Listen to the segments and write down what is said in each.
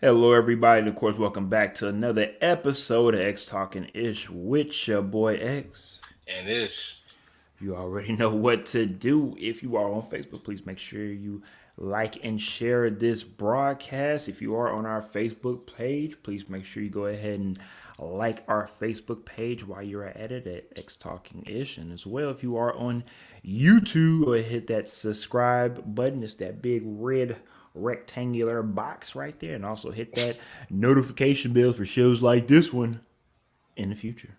Hello, everybody, and of course, welcome back to another episode of X Talking Ish with your boy X. And this, You already know what to do. If you are on Facebook, please make sure you like and share this broadcast. If you are on our Facebook page, please make sure you go ahead and like our Facebook page while you're at it at X Talking Ish. And as well, if you are on YouTube, go ahead and hit that subscribe button. It's that big red rectangular box right there. And also hit that notification bell for shows like this one in the future.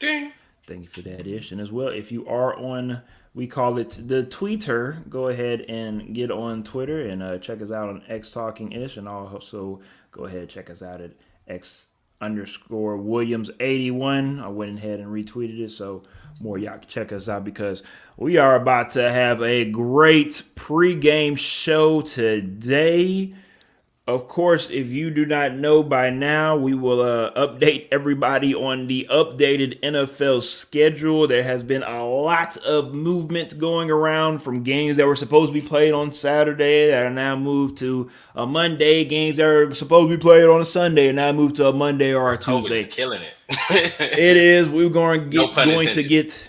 ding. Thank you for that, Ish. And as well, if you are on, we call it the Tweeter, go ahead and get on Twitter and check us out on X Talking Ish. And also go ahead and check us out at X underscore Williams 81. I went ahead and retweeted it. So more y'all can check us out because we are about to have a great pregame show today. Of course, if you do not know by now, we will update everybody on the updated NFL schedule. There has been a lot of movement going around from games that were supposed to be played on Saturday that are now moved to a Monday. Games that are supposed to be played on a Sunday are now moved to a Monday or Bro, a COVID is Tuesday. killing it. It is. We're No pun going to intended. get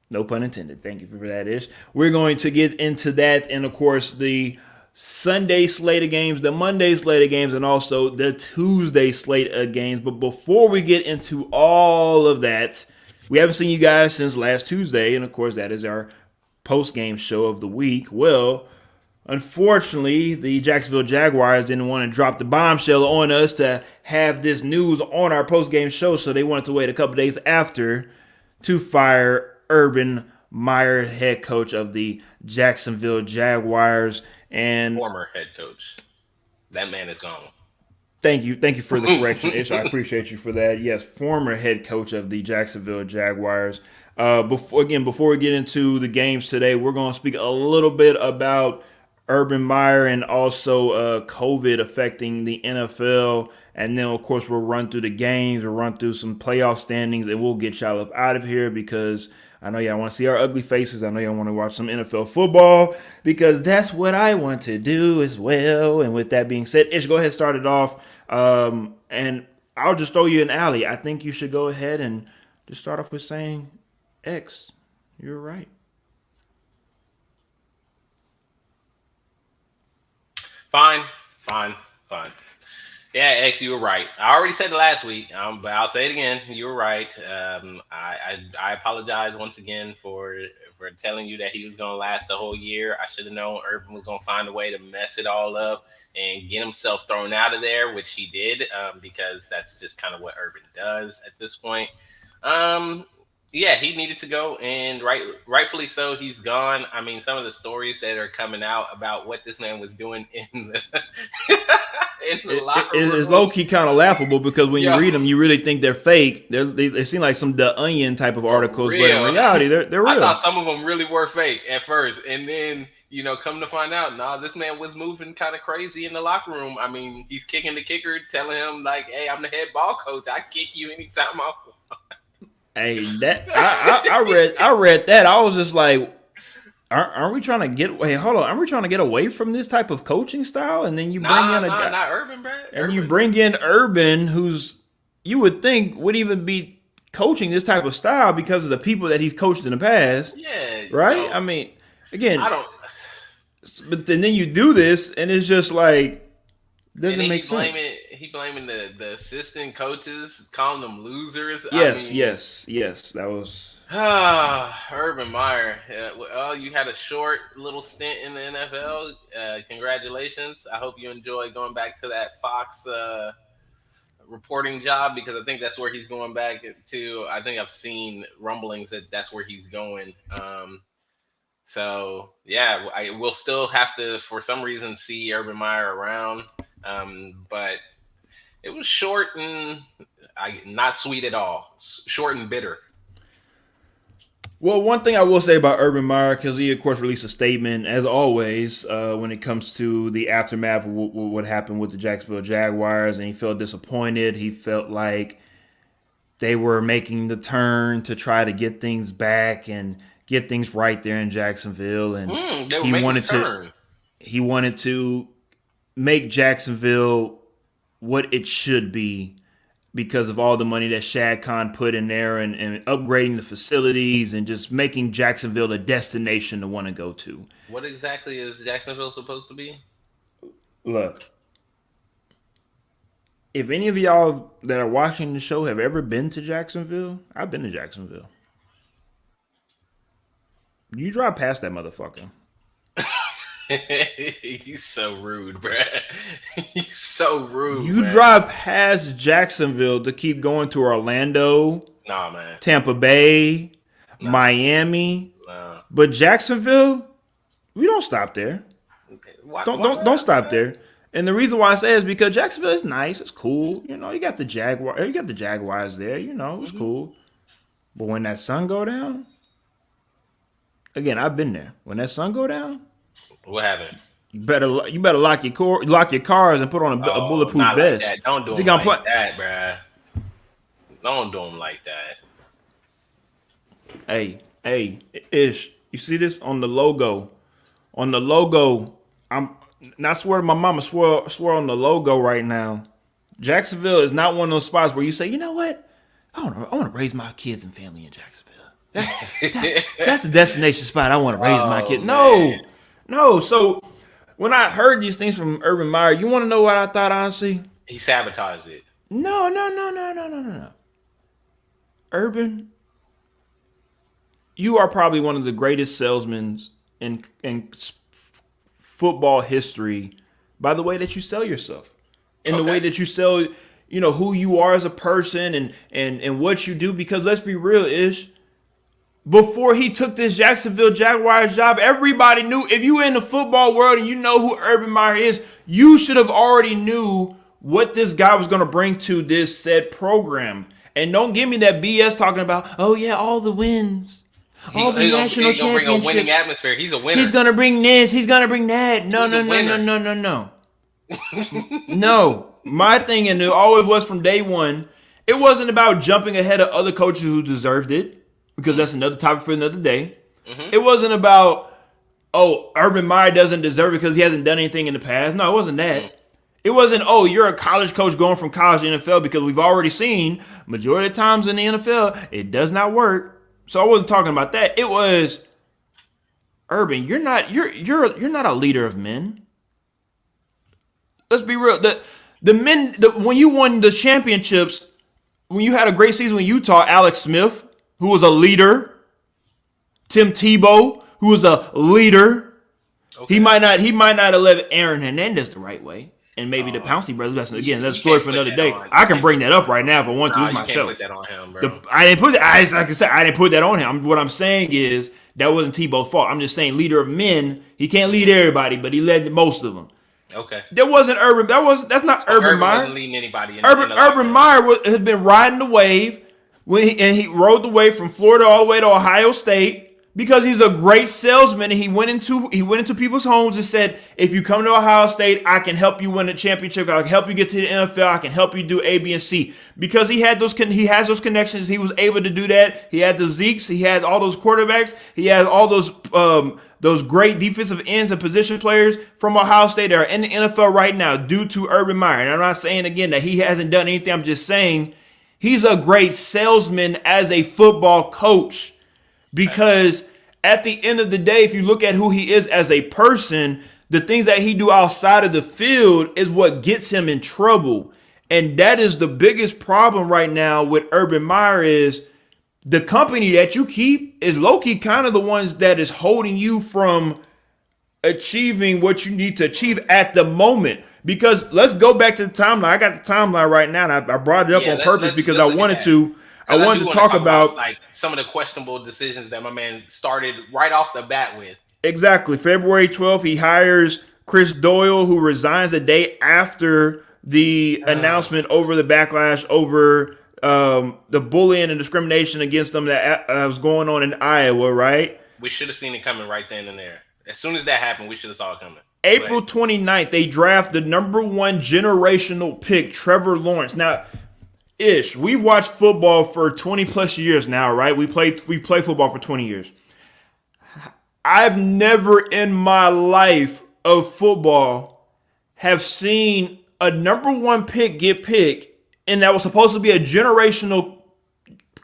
no pun intended. Thank you for that, Ish. We're going to get into that, and of course the Sunday slate of games, the Monday slate of games, and also the Tuesday slate of games. But before we get into all of that, we haven't seen you guys since last Tuesday, and of course that is our post game show of the week. Well, unfortunately, the Jacksonville Jaguars didn't want to drop the bombshell on us to have this news on our post game show, so they wanted to wait a couple days after to fire Urban Meyer, head coach of the Jacksonville Jaguars. And Former head coach. That man is gone. thank you for the correction, Ish. I appreciate you for that. Yes, former head coach of the Jacksonville Jaguars. Before we get into the games today, we're going to speak a little bit about Urban Meyer and also COVID affecting the NFL. And then, of course, we'll run through the games, we'll run through some playoff standings, and we'll get y'all up out of here because I know y'all want to see our ugly faces. I know y'all want to watch some NFL football because that's what I want to do as well. And with that being said, Ish, go ahead and start it off. And I'll just throw you an alley. I think you should go ahead and just start off with saying, X, you're right. Fine, fine, fine. Yeah, X, you were right. I already said it last week, but I'll say it again. You were right. I apologize once again for telling you that he was going to last the whole year. I should have known Urban was going to find a way to mess it all up and get himself thrown out of there, which he did, because that's just kind of what Urban does at this point. Um, yeah, he needed to go, and rightfully so. He's gone. I mean, some of the stories that are coming out about what this man was doing in the in the locker It's room. low key kind of laughable because when you Yo, read them, you really think they're fake. They seem like some The Onion type of for articles, but in real. reality, they're I real. thought some of them really were fake at first, and then come to find out, nah, this man was moving kind of crazy in the locker room. I mean, he's kicking the kicker, telling him like, "Hey, I'm the head ball coach. I kick you anytime I want." Hey, that I read that. I was just like, aren't we trying to get? Wait, hold on. Aren't we trying to get away from this type of coaching style? And then you bring Nah, in a nah, guy, not Urban, bro. and you Urban, bring in Urban, who's you would think would even be coaching this type of style because of the people that he's coached in the past, yeah, right? I mean, I again, don't. but then you do this, and it's just like And doesn't then make sense. he blaming the assistant coaches, calling them losers. I Yes, mean, yes, yes. That was Urban Meyer. Well, you had a short little stint in the NFL. Congratulations. I hope you enjoy going back to that Fox reporting job because I think that's where he's going back to. I think I've seen rumblings that that's where he's going. So yeah, I will still have to, for some reason, see Urban Meyer around. But it was short and not sweet at all. Short and bitter. well. One thing I will say about Urban Meyer, because he of course released a statement, as always, when it comes to the aftermath of what happened with the Jacksonville Jaguars, and he felt disappointed. He felt like they were making the turn to try to get things back and get things right there in Jacksonville, and They were he making the wanted to turn. he wanted to make Jacksonville what it should be because of all the money that Shad Khan put in there and upgrading the facilities and just making Jacksonville a destination to want to go to. What exactly is Jacksonville supposed to be? Look, if any of y'all that are watching the show have ever been to Jacksonville, I've been to Jacksonville. You drive past that motherfucker. You so rude, bruh. You so rude. You man. drive past Jacksonville to keep going to Orlando, Nah, man. Tampa Bay, Miami. Nah. But Jacksonville, we don't stop there. Why, Don't stop there. And the reason why I say it is because Jacksonville is nice, it's cool. You know, you got the Jaguars there. You know, it's cool. But when that sun go down, again, I've been there. When that sun go down, what happened? you better lock your cars and put on a bulletproof not vest. Like that. Don't do them like that, bruh. Don't do them like that. Hey, Ish, you see this on the logo? On the logo, I swear to my mama, swear on the logo right now. Jacksonville is not one of those spots where you say, you know what? I want to raise my kids and family in Jacksonville. That's a destination spot. I want to raise my kids. No. So when I heard these things from Urban Meyer, you want to know what I thought, honestly? He sabotaged it. No. Urban, you are probably one of the greatest salesmen in football history by the way that you sell yourself. And the way that you sell, you know, who you are as a person and what you do. Because let's be real, Ish. Before he took this Jacksonville Jaguars job, everybody knew if you were in the football world and you know who Urban Meyer is, you should have already knew what this guy was going to bring to this said program. And don't give me that BS talking about, oh yeah, all the wins, all the national championships. He's going to bring a winning atmosphere. He's a winner. He's going to bring this. He's going to bring that. No. No. My thing, and it always was from day one, it wasn't about jumping ahead of other coaches who deserved it. Because that's another topic for another day. It wasn't about, Urban Meyer doesn't deserve it because he hasn't done anything in the past. No, it wasn't that. It wasn't, you're a college coach going from college to NFL because we've already seen majority of times in the NFL, it does not work. So I wasn't talking about that. It was, Urban, you're not a leader of men. Let's be real. The men, when you won the championships, when you had a great season in Utah, Alex Smith, who was a leader, Tim Tebow, who was a leader. He might not have led Aaron Hernandez the right way, and maybe the Pouncey brothers. That's a story for another day. I can bring that up right now if I want to. It's my show. Put that on him, bro. I didn't put that. Like I said, I didn't put that on him. What I'm saying is that wasn't Tebow's fault. I'm just saying, leader of men. He can't lead everybody, but he led most of them. Okay. That wasn't Urban. That's not Urban Meyer. Wasn't leading anybody. Urban Meyer has been riding the wave. He rode the wave from Florida all the way to Ohio State because he's a great salesman. And he went into people's homes and said, if you come to Ohio State, I can help you win the championship. I can help you get to the NFL. I can help you do A, B, and C. Because he has those connections. He was able to do that. He had the Zekes. He had all those quarterbacks. He had all those great defensive ends and position players from Ohio State that are in the NFL right now due to Urban Meyer. And I'm not saying, again, that he hasn't done anything. I'm just saying he's a great salesman as a football coach because at the end of the day, if you look at who he is as a person, the things that he do outside of the field is what gets him in trouble. And that is the biggest problem right now with Urban Meyer is the company that you keep is low-key kind of the ones that is holding you from achieving what you need to achieve at the moment. Because let's go back to the timeline. I got the timeline right now, and I brought it up on purpose because I wanted to talk about like some of the questionable decisions that my man started right off the bat with. Exactly. February 12th, he hires Chris Doyle, who resigns a day after the announcement over the backlash over the bullying and discrimination against them that was going on in Iowa, right? We should have seen it coming right then and there. As soon as that happened, we should have saw it coming. April 29th, they draft the number one generational pick, Trevor Lawrence. Now, Ish, we've watched football for 20 plus years now, right? We play football for 20 years. I've never in my life of football have seen a number one pick get picked, and that was supposed to be a generational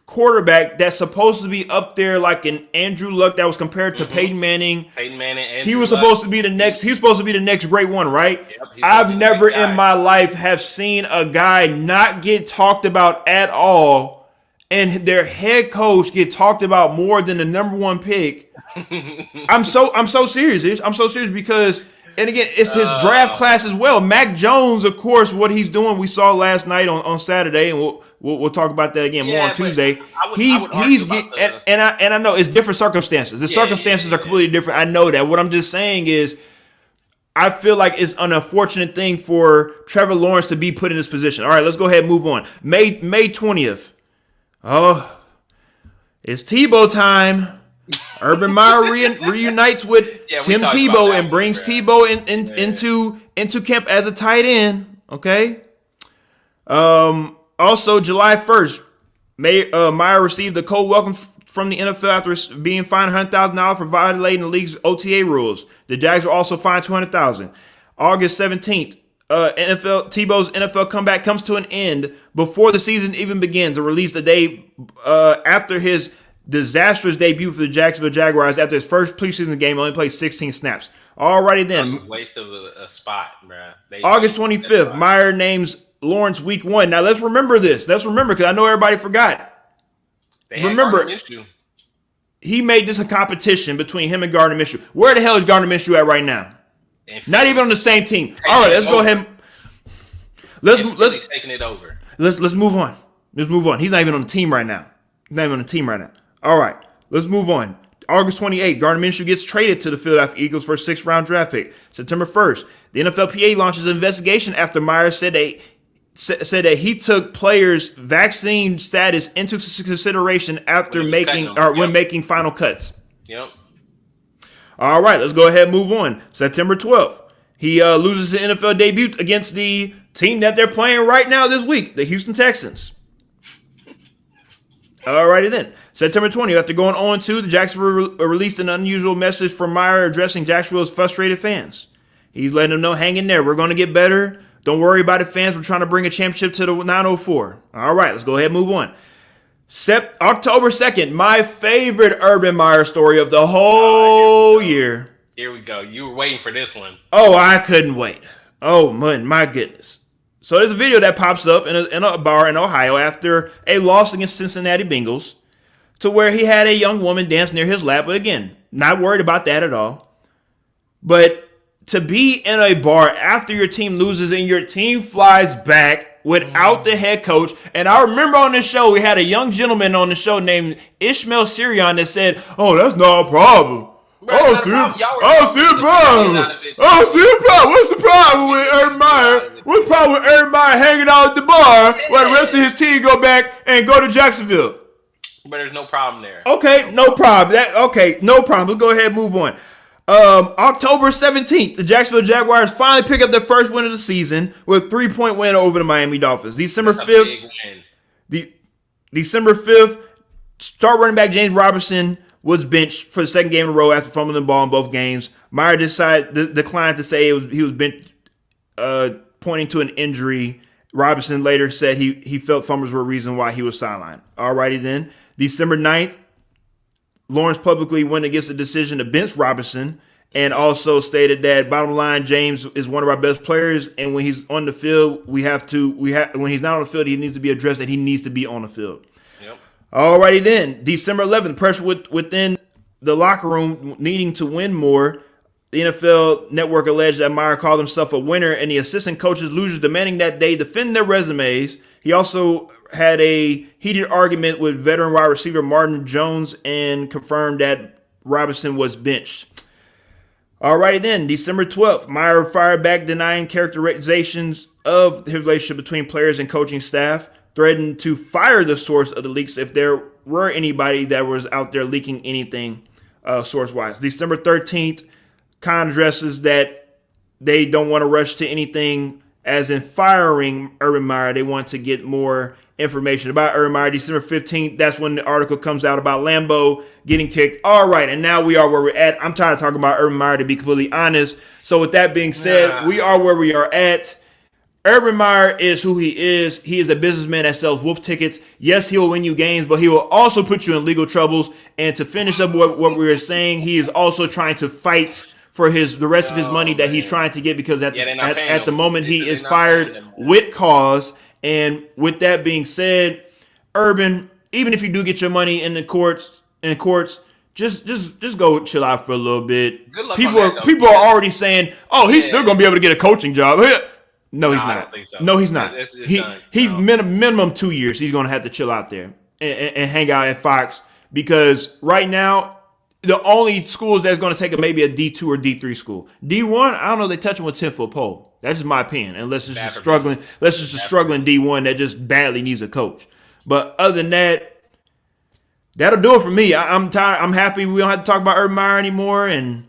quarterback that's supposed to be up there like an Andrew Luck that was compared to Peyton Manning. Andrew he was Luck. supposed to be the next. He was supposed to be the next great one, right? Yep, I've never in my life have seen a guy not get talked about at all, and their head coach get talked about more than the number one pick. I'm so serious. I'm so serious because. And again, it's his draft class as well. Mac Jones, of course, what he's doing, we saw last night on Saturday, and we'll talk about that again more on Tuesday. I know it's different circumstances. The circumstances are completely different. I know that. What I'm just saying is, I feel like it's an unfortunate thing for Trevor Lawrence to be put in this position. All right, let's go ahead and move on. May 20th. Oh, it's Tebow time. Urban Meyer reunites with Tim Tebow and brings Tebow into camp as a tight end. Okay. Also, July 1st, Meyer received a cold welcome from the NFL after being fined $100,000 for violating the league's OTA rules. The Jags were also fined $200,000. August 17th, Tebow's NFL comeback comes to an end before the season even begins. A release the day after his disastrous debut for the Jacksonville Jaguars after his first preseason game, only played 16 snaps. Alrighty then. Waste of a spot, bro. August 25th, Meyer names Lawrence week 1. Now let's remember this. Let's remember because I know everybody forgot. Remember, he made this a competition between him and Gardner Minshew. Where the hell is Gardner Minshew at right now? Not even on the same team. All right, let's go ahead. Let's taking it over. Let's move on. Let's move on. He's not even on the team right now. All right, let's move on. August 28th, Gardner Minshew gets traded to the Philadelphia Eagles for a 6th-round draft pick. September 1st, the NFLPA launches an investigation after Meyer said that he took players' vaccine status into consideration after when making final cuts. Yep. All right, let's go ahead and move on. September 12th, he loses his NFL debut against the team that they're playing right now this week, the Houston Texans. Alrighty then. September 20th, after going 0-2, the Jacksonville released an unusual message from Meyer addressing Jacksonville's frustrated fans. He's letting them know, hang in there. We're going to get better. Don't worry about it, fans. We're trying to bring a championship to the 904. All right, let's go ahead and move on. October 2nd, my favorite Urban Meyer story of the whole year. Here we go. You were waiting for this one. Oh, I couldn't wait. Oh, man, my goodness. So there's a video that pops up in a bar in Ohio after a loss against Cincinnati Bengals to where he had a young woman dance near his lap. But again, not worried about that at all. But to be in a bar after your team loses and your team flies back without the head coach. And I remember on this show, we had a young gentleman on the show named Ishmael Sirion that said, oh, that's not a problem. Oh, see the problem. What's the problem with Urban Meyer? What's the problem with Urban Meyer hanging out at the bar while the rest of his team go back and go to Jacksonville? But there's no problem there. Okay, no problem. No problem. Let's go ahead and move on. October 17th, the Jacksonville Jaguars finally pick up their first win of the season with a 3-point win over the Miami Dolphins. December 5th, star running back James Robinson was benched for the second game in a row after fumbling the ball in both games. Meyer declined to say he was benched, pointing to an injury. Robinson later said he felt fumbles were a reason why he was sidelined. Alrighty then. December 9th, Lawrence publicly went against the decision to bench Robinson and also stated that, bottom line, James is one of our best players, and when he's on the field, when he's not on the field, he needs to be addressed that he needs to be on the field. Yep. Alrighty then, December 11th, pressure within the locker room needing to win more. The NFL Network alleged that Meyer called himself a winner, and the assistant coaches, losers demanding that they defend their resumes. He also had a heated argument with veteran wide receiver Martin Jones and confirmed that Robinson was benched. Alrighty then, December 12th, Meyer fired back denying characterizations of his relationship between players and coaching staff, threatened to fire the source of the leaks if there were anybody that was out there leaking anything source-wise. December 13th, Khan addresses that they don't want to rush to anything as in firing Urban Meyer. They want to get more information about Urban Meyer. December 15th, that's when the article comes out about Lambeau getting ticked. All right, and now we are where we're at. I'm tired of talking about Urban Meyer, to be completely honest. So with that being said, we are where we are at. Urban Meyer is who he is. He is a businessman that sells wolf tickets. Yes, he will win you games, but he will also put you in legal troubles. And to finish up what we were saying, he is also trying to fight for the rest of his money that he's trying to get, because at the moment he is fired with cause. And with that being said, Urban, even if you do get your money in the courts, just go chill out for a little bit. Good luck People on that, are already saying, "Oh, he's still gonna be able to get a coaching job." No, he's not. I don't think so. No, he's not. He's no. minimum 2 years. He's gonna have to chill out there and hang out at Fox, because right now the only schools that's going to take him maybe a D2 or D3 school. D1, I don't know. They touch him with 10-foot pole. That's just my opinion. Unless it's just struggling. Unless it's just struggling D1 that just badly needs a coach. But other than that, that'll do it for me. I'm tired. I'm happy we don't have to talk about Urban Meyer anymore. And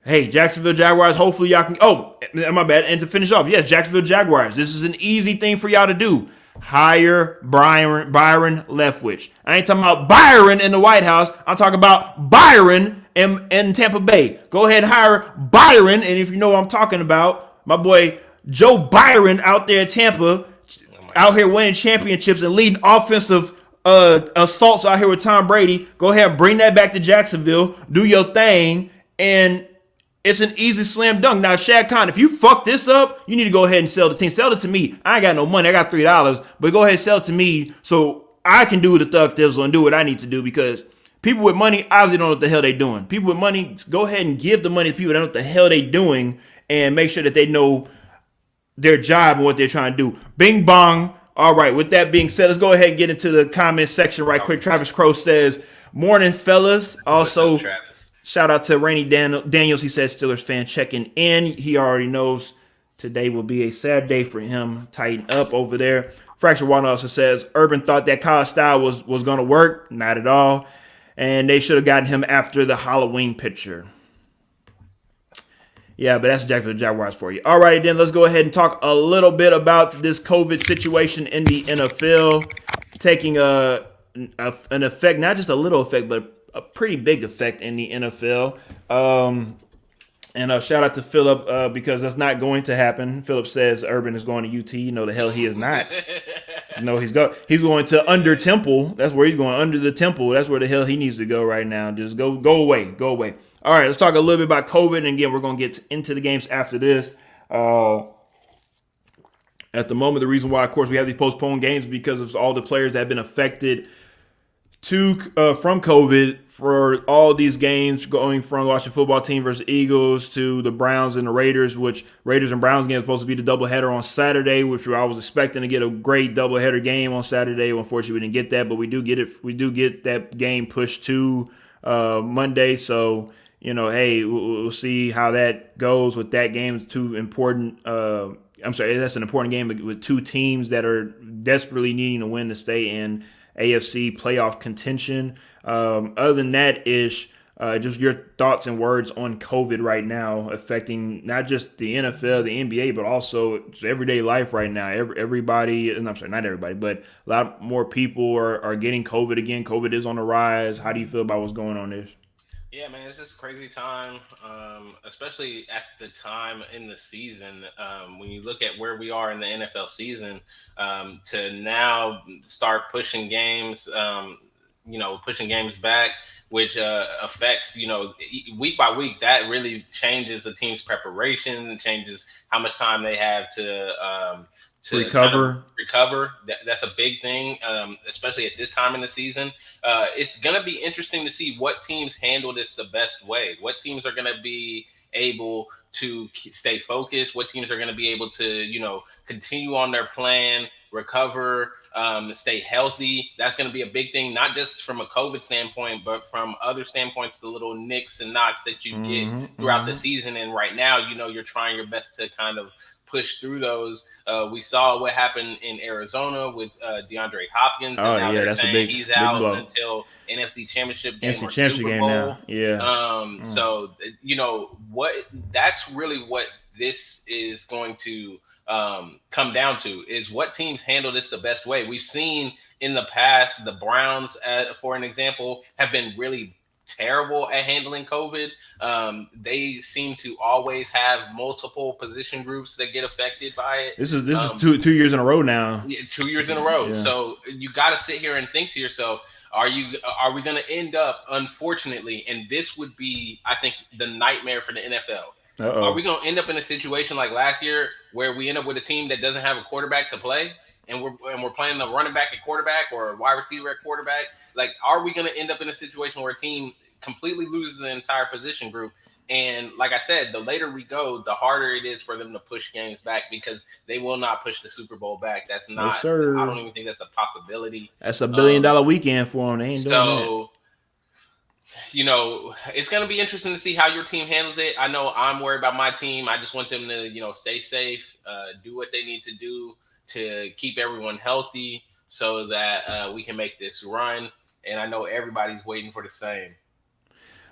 hey, Jacksonville Jaguars, hopefully y'all can. Oh, my bad. And to finish off, yes, Jacksonville Jaguars. This is an easy thing for y'all to do. Hire Byron Leftwich. I ain't talking about Byron in the White House. I'm talking about Byron in Tampa Bay. Go ahead and hire Byron. And if you know what I'm talking about, my boy Joe Byron out there in Tampa, out here winning championships and leading offensive assaults out here with Tom Brady. Go ahead and bring that back to Jacksonville. Do your thing. And it's an easy slam dunk. Now, Shad Khan, if you fuck this up, you need to go ahead and sell the team. Sell it to me. I ain't got no money. I got $3. But go ahead and sell it to me so I can do the thug thizzle and do what I need to do, because people with money obviously don't know what the hell they doing. People with money, go ahead and give the money to people that know what the hell they doing and make sure that they know their job and what they're trying to do. Bing bong. All right, with that being said, let's go ahead and get into the comment section right quick. Travis Crow says, morning, fellas. Also, shout out to Rainy Daniels. He says, Steelers fan checking in. He already knows today will be a sad day for him. Tighten up over there. Fracture One also says, Urban thought that college style was going to work. Not at all. And they should have gotten him after the Halloween picture. Yeah, but that's Jacksonville Jaguars for you. All right, then let's go ahead and talk a little bit about this COVID situation in the NFL, taking an effect, not just a little effect, but a pretty big effect in the NFL. And shout out to Philip because that's not going to happen. Philip says Urban is going to UT. No, the hell he is not. No, he's going to under Temple. That's where he's going, under the Temple. That's where the hell he needs to go right now. Just go away. All right, let's talk a little bit about COVID. And again, we're going to get into the games after this. At the moment, the reason why, of course, we have these postponed games is because of all the players that have been affected from COVID for all these games, going from Washington football team versus Eagles to the Browns and the Raiders, which Raiders and Browns game is supposed to be the doubleheader on Saturday, which I was expecting to get a great doubleheader game on Saturday. Unfortunately, we didn't get that, but we do get it. We do get that game pushed to Monday. So, hey, we'll see how that goes with that game. It's too important. That's an important game with two teams that are desperately needing to win to stay in AFC playoff contention. Other than that, just your thoughts and words on COVID right now affecting not just the NFL, the NBA, but also everyday life right now. Everybody, and I'm sorry, not everybody, but a lot more people are getting COVID again. COVID is on the rise. How do you feel about what's going on there? Yeah, man, it's just a crazy time, especially at the time in the season. When you look at where we are in the NFL season, to now start pushing games, pushing games back, which affects, week by week, that really changes the team's preparation, changes how much time they have to recover. That's a big thing, especially at this time in the season. It's going to be interesting to see what teams handle this the best way. What teams are going to be able to stay focused, what teams are going to be able to, continue on their plan, recover, stay healthy. That's going to be a big thing, not just from a COVID standpoint, but from other standpoints, the little nicks and knocks that you get throughout the season. And right now, you're trying your best to kind of push through those. We saw what happened in Arizona with DeAndre Hopkins. Oh, and now that's a big, he's out blow. Until NFC Championship game or Championship Super game Bowl. now. Yeah. So, that's really what this is going to come down to, is what teams handle this the best way. We've seen in the past, the Browns, for an example, have been really terrible at handling COVID. They seem to always have multiple position groups that get affected by it. This is two years in a row now. Yeah, 2 years in a row. Yeah. So you got to sit here and think to yourself, are we going to end up, unfortunately, and this would be, I think, the nightmare for the NFL. Uh-oh. Are we going to end up in a situation like last year where we end up with a team that doesn't have a quarterback to play, and we're playing the running back at quarterback or a wide receiver at quarterback? Like, are we going to end up in a situation where a team completely loses the entire position group? And like I said, the later we go, the harder it is for them to push games back, because they will not push the Super Bowl back. That's not. No, sir. I don't even think that's a possibility. That's $1 billion weekend for them. They ain't doing that. It's going to be interesting to see how your team handles it. I know I'm worried about my team. I just want them to, stay safe, do what they need to do to keep everyone healthy so that we can make this run. And I know everybody's waiting for the same.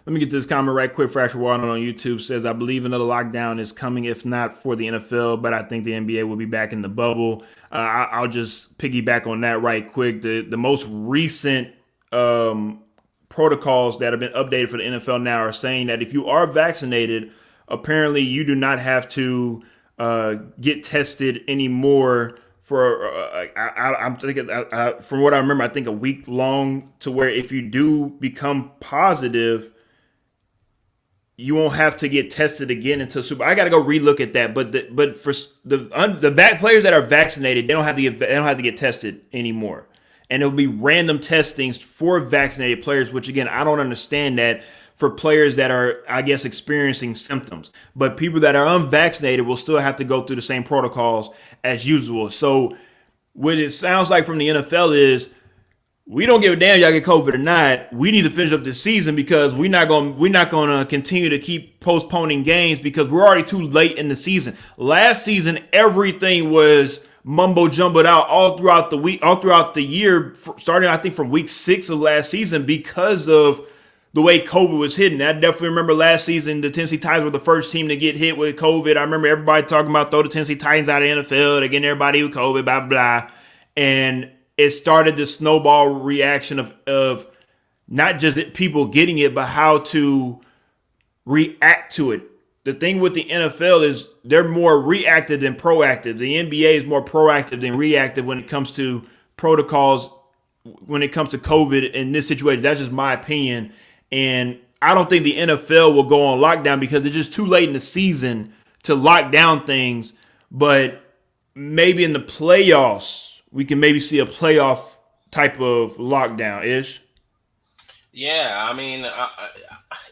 Let me get this comment right quick. Fracture Water on YouTube says, I believe another lockdown is coming, if not for the NFL, but I think the NBA will be back in the bubble. I'll just piggyback on that right quick. The most recent protocols that have been updated for the NFL now are saying that if you are vaccinated, apparently you do not have to get tested anymore for I'm thinking from what I remember, I think a week long, to where if you do become positive, you won't have to get tested again until Super. I got to go relook at that. But for the players that are vaccinated, they don't have to get tested anymore, and it'll be random testings for vaccinated players. Which again, I don't understand that for players that are, I guess, experiencing symptoms. But people that are unvaccinated will still have to go through the same protocols as usual. So what it sounds like from the NFL is, we don't give a damn y'all get COVID or not. We need to finish up this season, because we're not going to continue to keep postponing games, because we're already too late in the season. Last season, everything was mumbo jumbled out all throughout the year, starting I think from week 6 of last season, because of the way COVID was hitting. I definitely remember last season, the Tennessee Titans were the first team to get hit with COVID. I remember everybody talking about throw the Tennessee Titans out of the NFL, they're getting everybody with COVID, blah, blah. And it started the snowball reaction of not just people getting it, but how to react to it. The thing with the NFL is they're more reactive than proactive. The NBA is more proactive than reactive when it comes to protocols, when it comes to COVID in this situation. That's just my opinion. And I don't think the NFL will go on lockdown, because it's just too late in the season to lock down things. But maybe in the playoffs, we can maybe see a playoff type of lockdown ish. Yeah, I mean,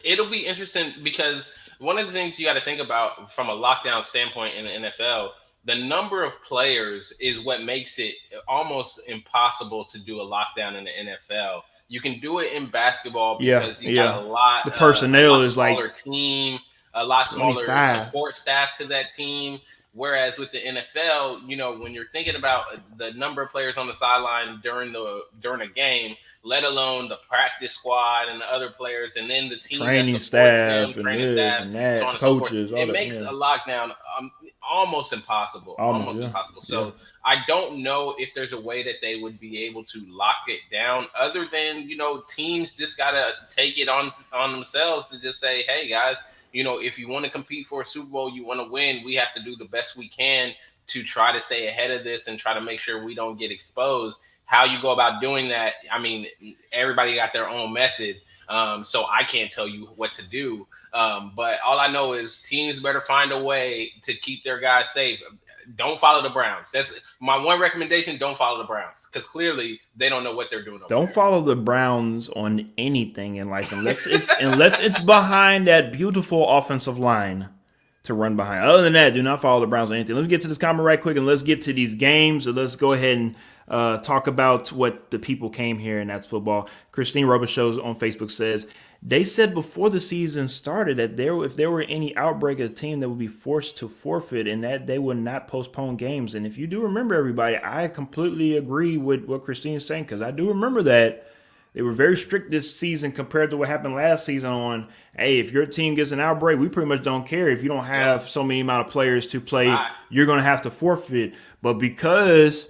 it'll be interesting, because one of the things you got to think about from a lockdown standpoint in the NFL, the number of players is what makes it almost impossible to do a lockdown in the NFL. You can do it in basketball because you got a lot. The personnel is smaller like team, a lot smaller 25. support staff to that team. Whereas with the NFL, when you're thinking about the number of players on the sideline during a game, let alone the practice squad and the other players, and then the team training that staff, them, training staff, and that, so on and coaches, so forth. It makes a lockdown almost impossible. Almost impossible. So I don't know if there's a way that they would be able to lock it down, other than teams just gotta take it on themselves to just say, hey guys, if you want to compete for a Super Bowl, you want to win, we have to do the best we can to try to stay ahead of this and try to make sure we don't get exposed. How you go about doing that, I mean, everybody got their own method. So I can't tell you what to do. But all I know is teams better find a way to keep their guys safe. Don't follow the Browns. That's my one recommendation. Don't follow the Browns, because clearly they don't know what they're doing. Don't follow the Browns on anything in life unless it's behind that beautiful offensive line to run behind. Other than that, do not follow the Browns on anything. Let's get to this comment right quick, and let's get to these games. So let's go ahead and talk about what the people came here, and that's football. Christine Robichaux on Facebook says, they said before the season started that if there were any outbreak of a team that would be forced to forfeit, and that they would not postpone games. And if you do remember, everybody, I completely agree with what Christine is saying, because I do remember that they were very strict this season compared to what happened last season on, hey, if your team gets an outbreak, we pretty much don't care. If you don't have so many amount of players to play, you're going to have to forfeit. But because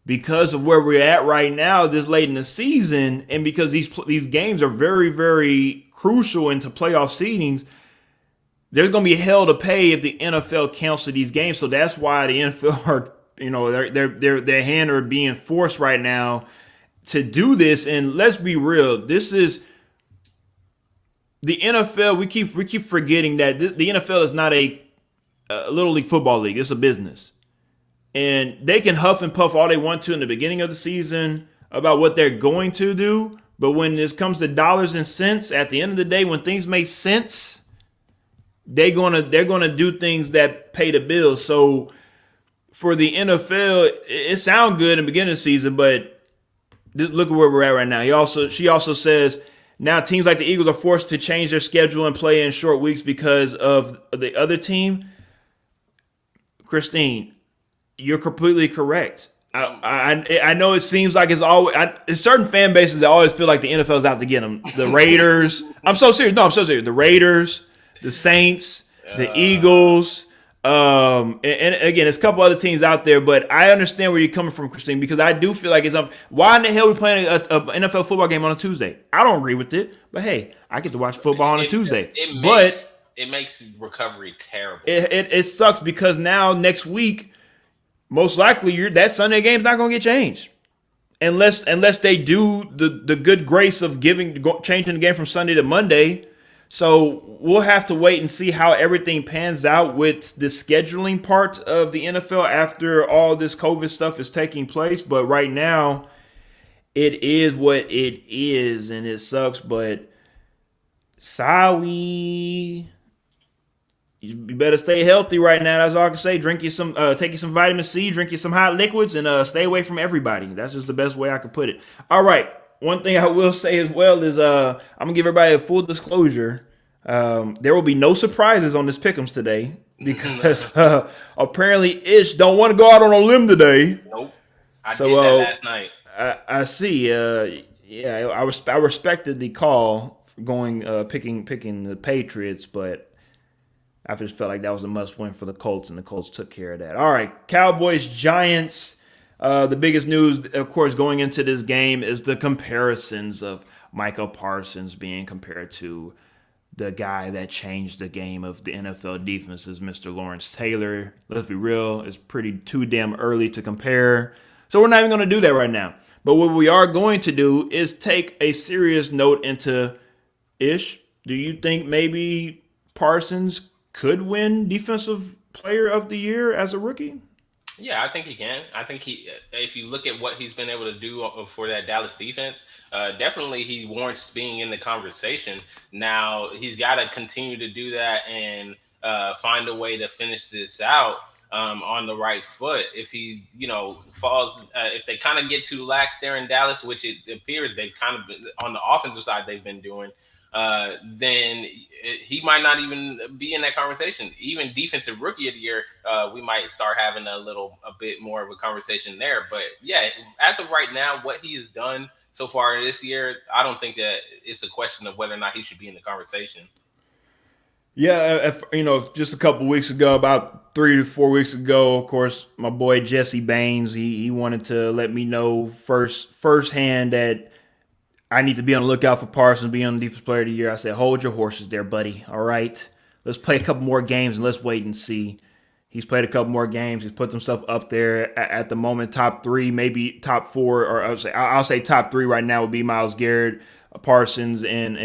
because of where we're at right now, this late in the season, and because these games are very, very crucial into playoff seedings, there's going to be hell to pay if the NFL cancels these games. So that's why the NFL are, their hand are being forced right now to do this. And let's be real, this is the NFL. We keep forgetting that the NFL is not a little league football league. It's a business. And they can huff and puff all they want to in the beginning of the season about what they're going to do. But when it comes to dollars and cents, at the end of the day, when things make sense, they're gonna do things that pay the bills. So for the NFL, it sounds good in the beginning of the season, but look at where we're at right now. She also says now teams like the Eagles are forced to change their schedule and play in short weeks because of the other team. Christine, you're completely correct. I know it seems like it's always certain fan bases that always feel like the NFL is out to get them. The Raiders. I'm so serious. No, I'm so serious. The Raiders, the Saints, the Eagles. And again, there's a couple other teams out there, but I understand where you're coming from, Christine, because I do feel like it's why in the hell are we playing a NFL football game on a Tuesday? I don't agree with it, but hey, I get to watch football on a Tuesday. It makes recovery terrible. It sucks because now next week, most likely that Sunday game's not going to get changed, unless they do the good grace of changing the game from Sunday to Monday. So we'll have to wait and see how everything pans out with the scheduling part of the NFL after all this COVID stuff is taking place. But right now, it is what it is, and it sucks. But sorry. You better stay healthy right now. That's all I can say. Take you some vitamin C, drink you some hot liquids, and stay away from everybody. That's just the best way I can put it. All right. One thing I will say as well is I'm gonna give everybody a full disclosure. There will be no surprises on this Pick'ems today because apparently Ish don't want to go out on a limb today. Nope. I did that last night. I see. Yeah, I respected the call going picking the Patriots, but I just felt like that was a must-win for the Colts, and the Colts took care of that. All right, Cowboys, Giants. The biggest news, of course, going into this game is the comparisons of Michael Parsons being compared to the guy that changed the game of the NFL defenses, Mr. Lawrence Taylor. Let's be real, it's too damn early to compare. So we're not even going to do that right now. But what we are going to do is take a serious note into Ish. Do you think maybe Parsons could win Defensive Player of the Year as a rookie? Yeah, I think he can. I think if you look at what he's been able to do for that Dallas defense, definitely he warrants being in the conversation. Now, he's got to continue to do that and find a way to finish this out on the right foot. If he, falls, if they kind of get too lax there in Dallas, which it appears they've kind of been, on the offensive side they've been doing, then he might not even be in that conversation. Even Defensive Rookie of the Year, we might start having a bit more of a conversation there. But yeah, as of right now, what he has done so far this year, I don't think that it's a question of whether or not he should be in the conversation. Yeah, just a couple weeks ago, about 3 to 4 weeks ago, of course, my boy Jesse Baines, he wanted to let me know firsthand that I need to be on the lookout for Parsons, be on the Defensive Player of the Year. I said, hold your horses there, buddy. All right. Let's play a couple more games and let's wait and see. He's played a couple more games. He's put himself up there at the moment, top 3, maybe top 4, or I'll say top 3 right now would be Myles Garrett, Parsons, and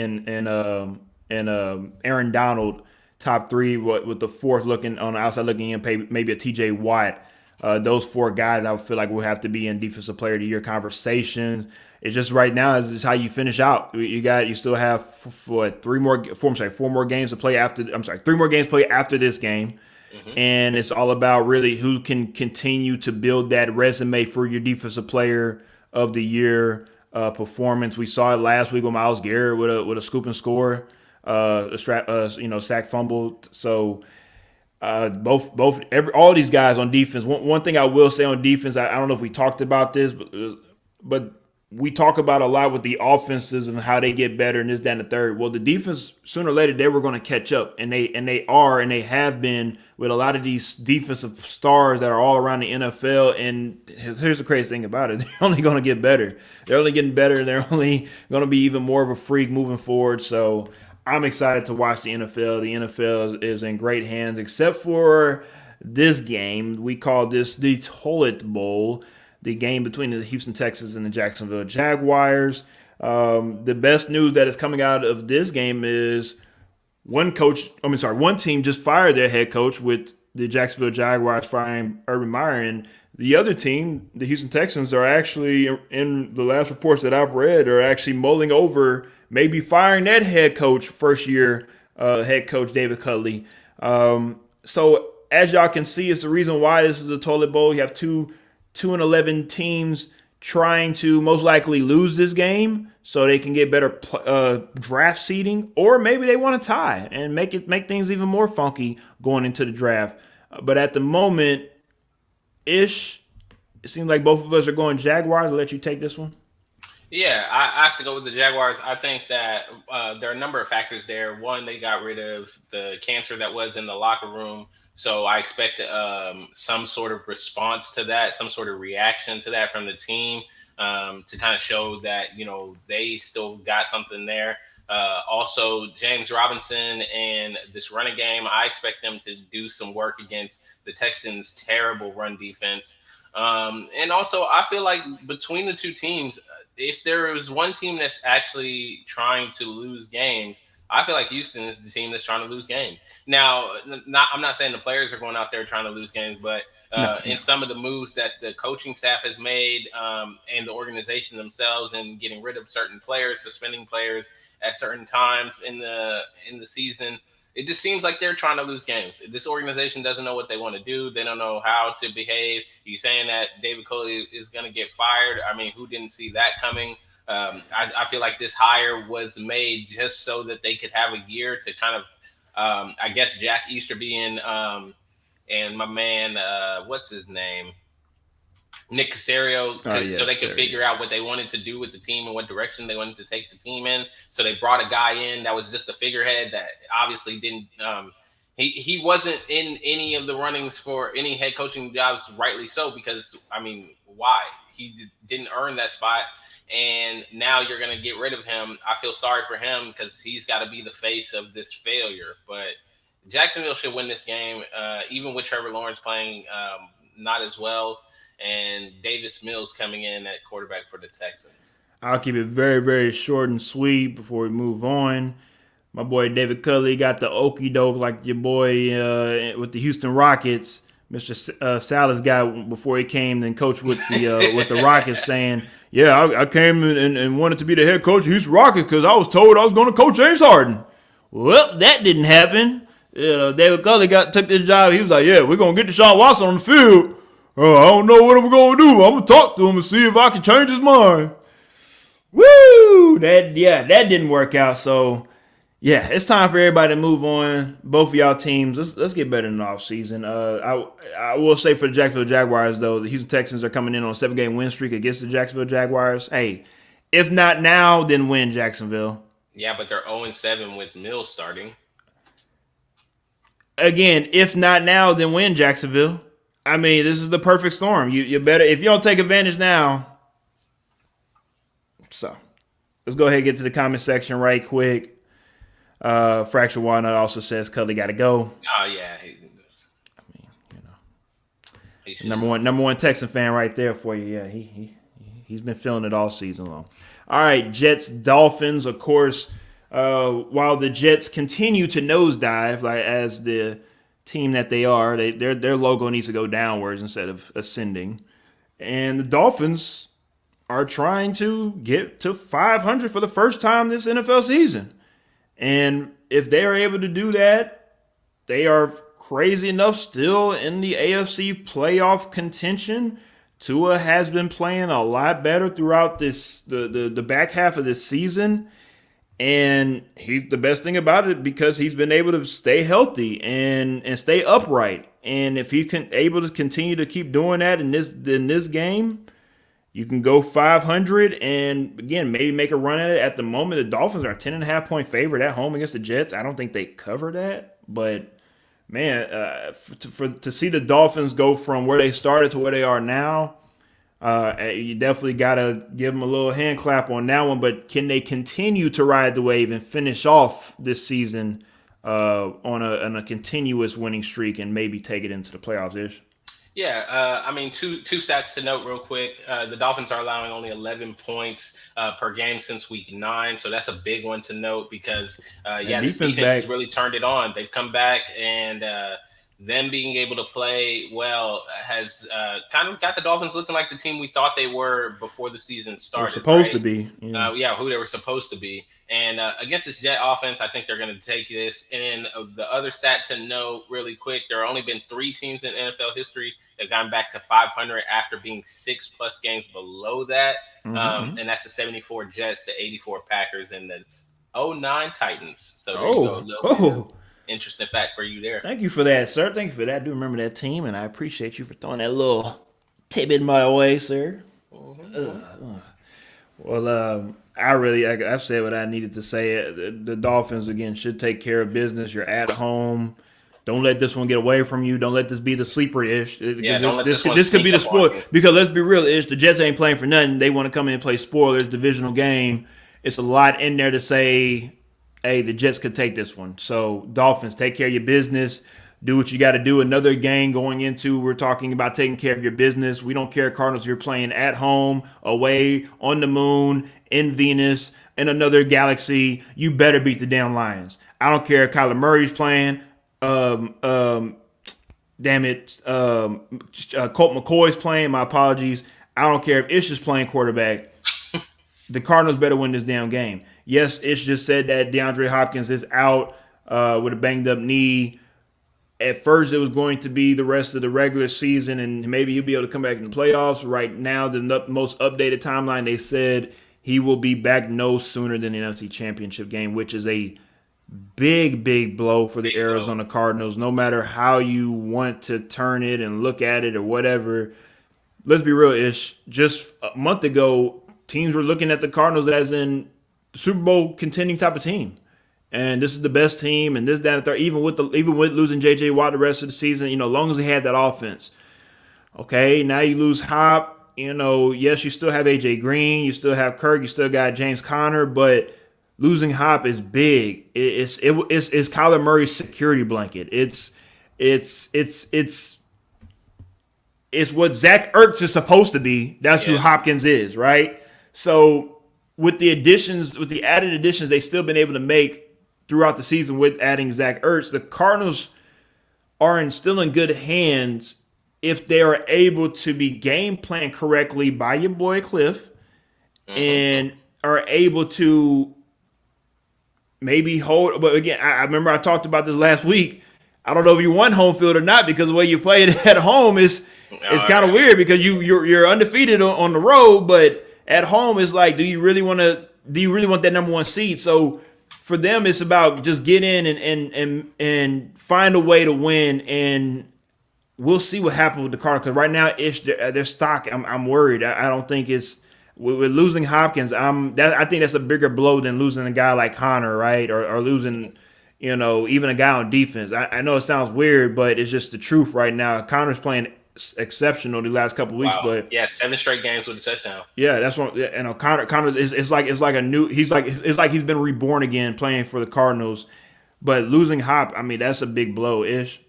Aaron Donald. Top 3 with the 4th looking on the outside looking in, maybe a TJ Watt. Those 4 guys I feel like will have to be in Defensive Player of the Year conversation. It's just right now is how you finish out. You still have 4 more games to play after. 3 more games to play after this game, and it's all about really who can continue to build that resume for your Defensive Player of the Year performance. We saw it last week with Myles Garrett with a scoop and score, sack fumble. So all these guys on defense. One thing I will say on defense, I don't know if we talked about this, but we talk about a lot with the offenses and how they get better and this, that, and the third. Well, the defense, sooner or later, they were going to catch up, and they have been with a lot of these defensive stars that are all around the NFL. And here's the crazy thing about it: they're only going to get better. They're only getting better. They're only going to be even more of a freak moving forward. So I'm excited to watch the NFL. The NFL is in great hands, except for this game. We call this the Toilet Bowl, the game between the Houston Texans and the Jacksonville Jaguars. The best news that is coming out of this game is one team just fired their head coach, with the Jacksonville Jaguars firing Urban Meyer, and the other team, the Houston Texans, are actually, in the last reports that I've read, are actually mulling over maybe firing that head coach, first-year head coach David Culley. So as y'all can see, it's the reason why this is a toilet bowl. You have 2-11 teams trying to most likely lose this game so they can get better draft seeding, or maybe they want to tie and make things even more funky going into the draft. But at the moment, it seems like both of us are going Jaguars. I'll let you take this one. Yeah, I have to go with the Jaguars. I think that there are a number of factors there. One, they got rid of the cancer that was in the locker room. So I expect some sort of response to that, some sort of reaction to that from the team to kind of show that, they still got something there. Also, James Robinson and this running game, I expect them to do some work against the Texans' terrible run defense. And also, I feel like between the two teams, if there is one team that's actually trying to lose games, I feel like Houston is the team that's trying to lose games. Now, I'm not saying the players are going out there trying to lose games, but in some of the moves that the coaching staff has made and the organization themselves, and getting rid of certain players, suspending players at certain times in the season, it just seems like they're trying to lose games. This organization doesn't know what they want to do. They don't know how to behave. You're saying that David Culley is going to get fired. I mean, who didn't see that coming? I feel like this hire was made just so that they could have a year to kind of, I guess, Jack Easterby and my man, what's his name? Nick Caserio, so they could figure out what they wanted to do with the team and what direction they wanted to take the team in. So they brought a guy in that was just a figurehead that obviously didn't he wasn't in any of the runnings for any head coaching jobs, rightly so, because, I mean, why? He didn't earn that spot, and now you're going to get rid of him. I feel sorry for him because he's got to be the face of this failure. But Jacksonville should win this game, even with Trevor Lawrence playing not as well, and Davis Mills coming in at quarterback for the Texans. I'll keep it very, very short and sweet before we move on. My boy David Culley got the okie doke like your boy with the Houston Rockets. Mr. Salas got before he came and coached with the Rockets, saying, "Yeah, I came and wanted to be the head coach of Houston Rockets because I was told I was going to coach James Harden." Well, that didn't happen. David Culley took this job. He was like, "Yeah, we're gonna get Deshaun Watson on the field. I don't know what I'm gonna do. I'm gonna talk to him and see if I can change his mind." Woo! That didn't work out. So yeah, it's time for everybody to move on. Both of y'all teams, let's get better in the offseason. I will say for the Jacksonville Jaguars, though, the Houston Texans are coming in on a 7-game win streak against the Jacksonville Jaguars. Hey, if not now, then win, Jacksonville. Yeah, but they're 0-7 with Mills starting. Again, if not now, then win, Jacksonville. I mean, this is the perfect storm. You better, if you don't take advantage now. So let's go ahead and get to the comment section right quick. Fracture Walnut also says Culley got to go. Oh yeah, number one Texan fan right there for you. Yeah, he's been feeling it all season long. All right, Jets Dolphins. Of course, while the Jets continue to nosedive, like as the team that they are, their logo needs to go downwards instead of ascending, and the Dolphins are trying to get to 500 for the first time this NFL season. And if they are able to do that, they are crazy enough still in the AFC playoff contention. Tua has been playing a lot better throughout the back half of this season. And he's the best thing about it because he's been able to stay healthy and stay upright. And if he's able to continue to keep doing that in this game, You can go 500 and again maybe make a run at it. At the moment, the Dolphins are a 10.5 point favorite at home against the Jets. I don't think they cover that, but man, to see the Dolphins go from where they started to where they are now, you definitely got to give them a little hand clap on that one. But can they continue to ride the wave and finish off this season on a continuous winning streak and maybe take it into the playoffs ish? Yeah, I mean, two stats to note real quick. The Dolphins are allowing only 11 points per game since week 9, so that's a big one to note because, That this defense defense back. has really turned it on. They've come back, and them being able to play well has kind of got the Dolphins looking like the team we thought they were before the season They're started, supposed to right? be. Yeah. Yeah, who they were supposed to be. And against this Jet offense, I think they're going to take this. And the other stat to note really quick, there have only been 3 teams in NFL history that have gone back to 500 after being 6+ games below that. Mm-hmm. And that's the 74 Jets, the 84 Packers, and the '09 Titans. So there you go. A Oh, little bit of oh. interesting fact for you there. Thank you for that, sir. Thank you for that. I do remember that team, and I appreciate you for throwing that little tidbit my way, sir. Mhm. Well, I've said what I needed to say. The Dolphins again should take care of business. You're at home. Don't let this one get away from you. Don't let this be the sleeper ish. Yeah, don't let this one This could be sneak the up on spoiler. you. Because let's be real, ish. The Jets ain't playing for nothing. They want to come in and play spoilers, divisional game. It's a lot in there to say, hey, the Jets could take this one. So Dolphins, take care of your business. Do what you got to do. Another game going into, we're talking about taking care of your business. We don't care, Cardinals, you're playing at home, away, on the moon, in Venus, in another galaxy. You better beat the damn Lions. I don't care if Kyler Murray's playing. Um, um, damn it. Colt McCoy's playing. My apologies. I don't care if Ish is playing quarterback. The Cardinals better win this damn game. Yes, Ish just said that DeAndre Hopkins is out with a banged up knee. At first, it was going to be the rest of the regular season, and maybe he'll be able to come back in the playoffs. Right now, the most updated timeline, they said he will be back no sooner than the NFC Championship game, which is a big, big blow for the Big blow. Arizona Cardinals. No matter how you want to turn it and look at it or whatever, let's be real, Ish. Just a month ago, teams were looking at the Cardinals as in Super Bowl contending type of team. And this is the best team, and this, that, and third. Even with losing J.J. Watt the rest of the season, as long as they had that offense. Okay, now you lose Hop. Yes, you still have A.J. Green, you still have Kirk, you still got James Conner, but losing Hop is big. It's Kyler Murray's security blanket. It's what Zach Ertz is supposed to be. That's who Yeah. Hopkins is, right? So with the added additions they've still been able to make throughout the season with adding Zach Ertz, the Cardinals are still in good hands if they are able to be game planned correctly by your boy Cliff Mm-hmm. and are able to maybe hold. But again, I remember I talked about this last week. I don't know if you won home field or not because the way you play it at home is All it's kind of right. weird because you're undefeated on the road, but at home it's like, do you really want that number 1 seed? So for them, it's about just get in and find a way to win, and we'll see what happens with the Cardinals. Because right now, ish their stock, I'm worried. I don't think it's with losing Hopkins. I think that's a bigger blow than losing a guy like Connor, right? Or losing, even a guy on defense. I know it sounds weird, but it's just the truth right now. Connor's playing exceptional the last couple of weeks, Wow. but Yeah, 7 straight games with a touchdown. yeah, that's what. Connor is it's like a new. It's like he's been reborn again playing for the Cardinals. But losing Hop, I mean, that's a big blow ish.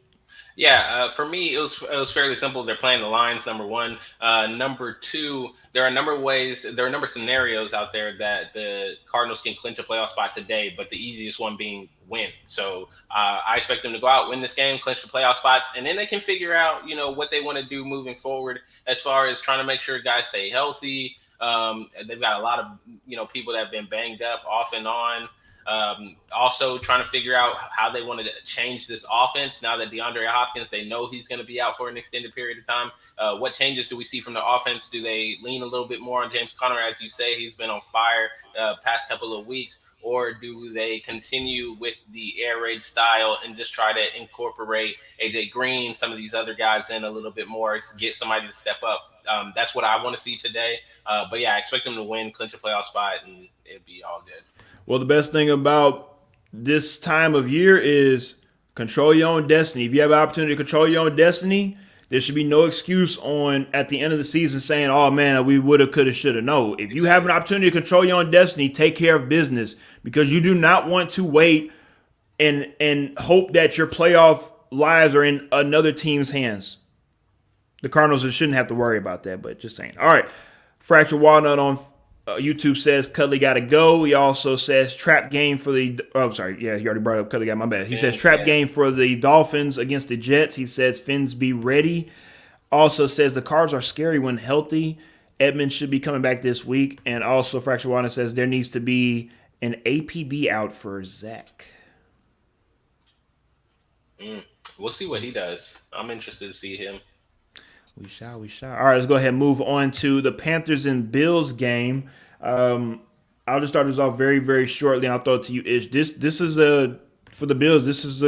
Yeah, for me, it was fairly simple. They're playing the Lions, number one. Number two, there are a number of ways, there are a number of scenarios out there that the Cardinals can clinch a playoff spot today, but the easiest one being win. So I expect them to go out, win this game, clinch the playoff spots, and then they can figure out, what they want to do moving forward as far as trying to make sure guys stay healthy. They've got a lot of, people that have been banged up off and on. Also trying to figure out how they wanted to change this offense now that DeAndre Hopkins, they know he's going to be out for an extended period of time. What changes do we see from the offense? Do they lean a little bit more on James Conner? As you say, he's been on fire past couple of weeks. Or do they continue with the air raid style and just try to incorporate AJ Green, some of these other guys in a little bit more, get somebody to step up? that's what I want to see today. But yeah, I expect them to win, clinch a playoff spot, and it'd be all good. Well, the best thing about this time of year is control your own destiny. If you have an opportunity to control your own destiny, there should be no excuse on at the end of the season saying, "Oh man, we woulda, coulda, shoulda." No, if you have an opportunity to control your own destiny, take care of business, because you do not want to wait and hope that your playoff lives are in another team's hands. The Cardinals shouldn't have to worry about that, but just saying. All right, Fractured Walnut on YouTube says Cuddly got to go. He also says trap game for the. Oh, sorry. Yeah, he already brought up Cuddly got my bad. He says trap game for the Dolphins against the Jets. He says Fins be ready. Also says the Cards are scary when healthy. Edmonds should be coming back this week. And also Fractured Walnut says there needs to be an APB out for Zach. We'll see what he does. I'm interested to see him. We shall. All right, let's go ahead and move on to the Panthers and Bills game. I'll just start this off very, very shortly, and I'll throw it to you, Ish. This is for the Bills, this is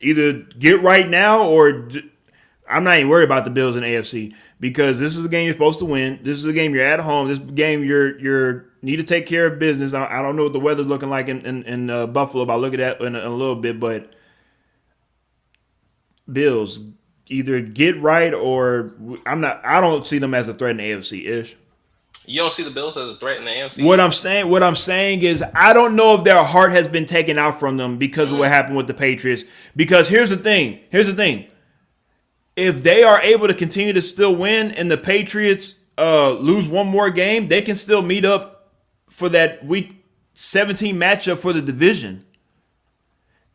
either get right now or I'm not even worried about the Bills in AFC, because this is the game you're supposed to win. This is the game you're at home. This game you're need to take care of business. I don't know what the weather's looking like in Buffalo, but I'll look at that in a little bit, but Bills, either get right or I don't see them as a threat in the AFC, Ish. You don't see the Bills as a threat in the AFC? What I'm saying is I don't know if their heart has been taken out from them because of what happened with the Patriots. Because here's the thing. If they are able to continue to still win and the Patriots lose one more game, they can still meet up for that Week 17 matchup for the division.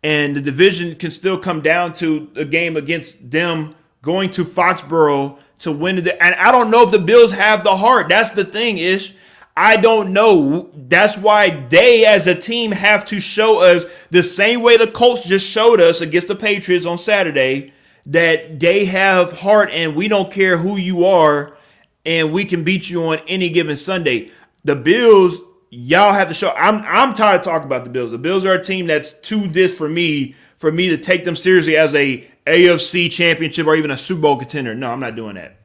And the division can still come down to a game against them going to Foxborough to win it. And I don't know if the Bills have the heart. That's the thing, Ish. I don't know. That's why they, as a team, have to show us the same way the Colts just showed us against the Patriots on Saturday, that they have heart and we don't care who you are and we can beat you on any given Sunday. The Bills, y'all have to show. I'm tired of talking about the Bills. The Bills are a team that's too this for me to take them seriously as a AFC championship or even a Super Bowl contender. No, I'm not doing that.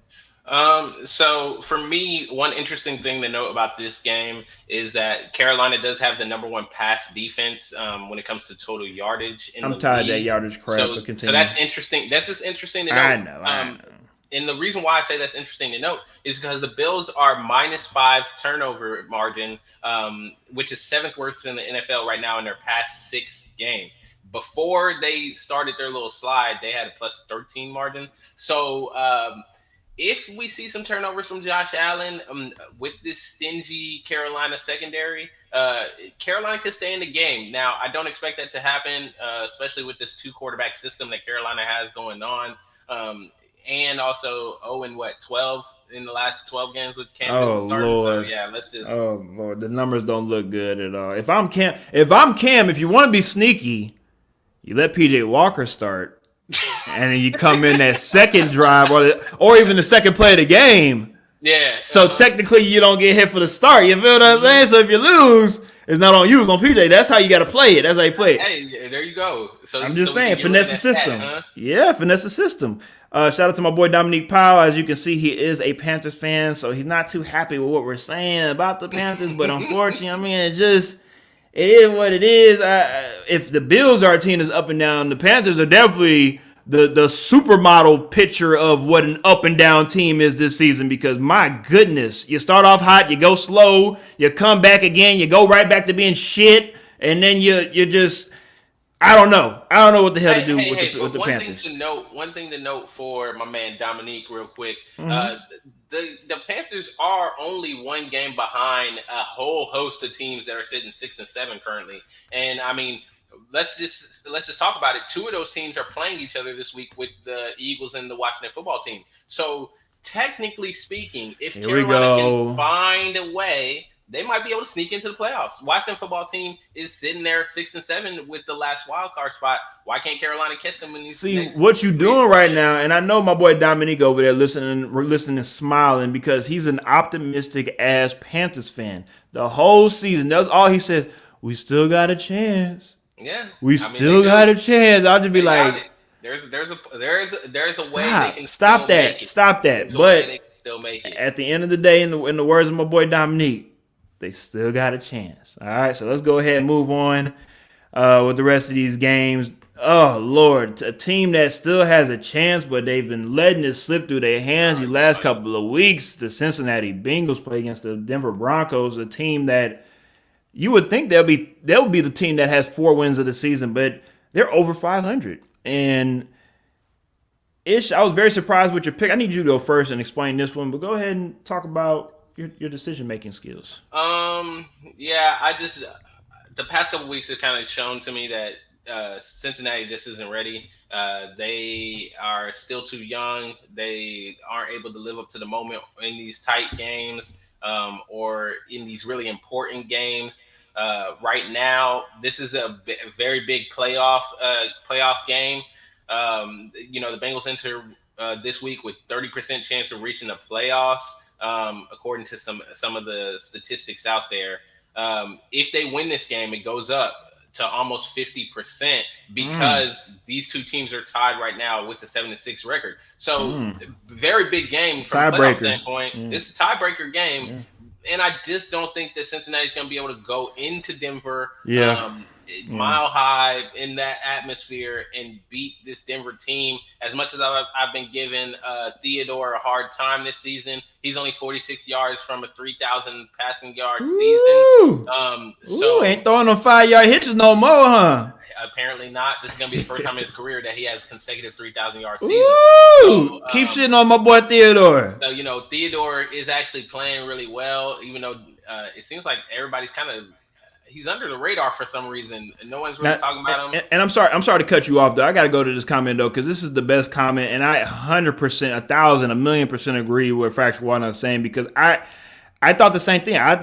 So for me, one interesting thing to note about this game is that Carolina does have the number one pass defense when it comes to total yardage. I'm tired of that yardage crap. So that's interesting. That's just interesting to note. I know. And the reason why I say that's interesting to note is because the Bills are -5 turnover margin, which is 7th worst in the NFL right now in their past 6 games. Before they started their little slide, they had a +13 margin. So if we see some turnovers from Josh Allen with this stingy Carolina secondary, Carolina could stay in the game. Now, I don't expect that to happen, especially with this 2-quarterback system that Carolina has going on. And also 12 in the last 12 games with Cam Newton starting. Lord. So yeah, let's just. Oh Lord, the numbers don't look good at all. If I'm Cam, if you want to be sneaky, you let PJ Walker start, and then you come in that second drive or even the second play of the game. Yeah. So technically, you don't get hit for the start. You feel what I'm saying? So if you lose, it's not on you, it's on PJ. That's how you got to play it. That's how you play it. Hey, there you go. So I'm just saying, finesse the system. Huh? Yeah, finesse the system. Shout out to my boy Dominique Powell. As you can see, he is a Panthers fan, so he's not too happy with what we're saying about the Panthers. But unfortunately, I mean, it is what it is. If the Bills are a team that's up and down, the Panthers are definitely the supermodel picture of what an up and down team is this season, because my goodness, you start off hot, you go slow, you come back again, you go right back to being shit, and then you just I don't know what the hell to do with the Panthers. One thing to note for my man Dominique real quick. The Panthers are only one game behind a whole host of teams that are sitting 6 and 7 currently. And I mean, let's just talk about it. 2 of those teams are playing each other this week with the Eagles and the Washington football team. So technically speaking, if Carolina can find a way, they might be able to sneak into the playoffs. Washington football team is sitting there 6 and 7 with the last wild card spot. Why can't Carolina catch them in these? See what you doing right now, and I know my boy Dominique over there listening, smiling, because he's an optimistic ass Panthers fan. The whole season, that's all he says. We still got a chance. Yeah, we still got a chance. I'll just be like, there's a way they can stop that. But still make it. At the end of the day, in the words of my boy Dominique, they still got a chance. All right, so let's go ahead and move on with the rest of these games. Oh, Lord, a team that still has a chance, but they've been letting it slip through their hands these last couple of weeks. The Cincinnati Bengals play against the Denver Broncos, a team that you would think they'll be the team that has 4 wins of the season, but they're over 500. And Ish, I was very surprised with your pick. I need you to go first and explain this one, but go ahead and talk about your decision-making skills. Yeah, the past couple weeks have kind of shown to me that Cincinnati just isn't ready. They are still too young. They aren't able to live up to the moment in these tight games or in these really important games. Right now, this is a very big playoff game. The Bengals enter this week with 30% chance of reaching the playoffs, according to some of the statistics out there. If they win this game, it goes up to almost 50% because these two teams are tied right now with the 7-6 record. So very big game from a playoff standpoint. It's a tiebreaker game. And I just don't think that Cincinnati's going to be able to go into Denver mile high in that atmosphere and beat this Denver team. As much as I've been giving Theodore a hard time this season, he's only 46 yards from a 3,000 passing yard season. So ain't throwing them 5-yard hitches no more, huh? Apparently not. This is going to be the first time in his career that he has consecutive 3,000-yard seasons. So, keep shitting on my boy Theodore. So, Theodore is actually playing really well, even though it seems like everybody's he's under the radar for some reason. No one's really talking about him. And I'm sorry to cut you off, though. I got to go to this comment, though, because this is the best comment, and I 100%, 1,000%, 1,000,000% agree with Fracture One is saying, because I thought the same thing. I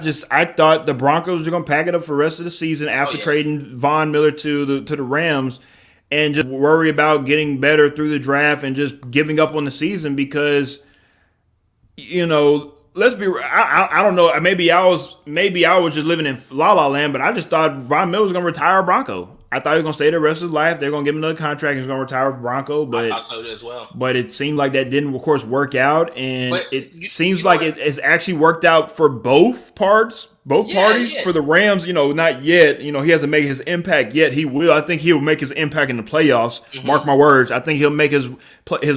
thought the Broncos were going to pack it up for the rest of the season after trading Von Miller to the Rams and just worry about getting better through the draft and just giving up on the season because, let's be. I don't know. Maybe I was just living in La La Land, but I just thought Von Miller was going to retire a Bronco. I thought he was going to stay the rest of his life. They're going to give him another contract. He's going to retire a Bronco. But I thought so as well. But it seemed like that didn't, of course, work out, and it seems like it's actually worked out for both parties. Yeah. For the Rams, not yet. He hasn't made his impact yet. He will. I think he'll make his impact in the playoffs. Mm-hmm. Mark my words. I think he'll make his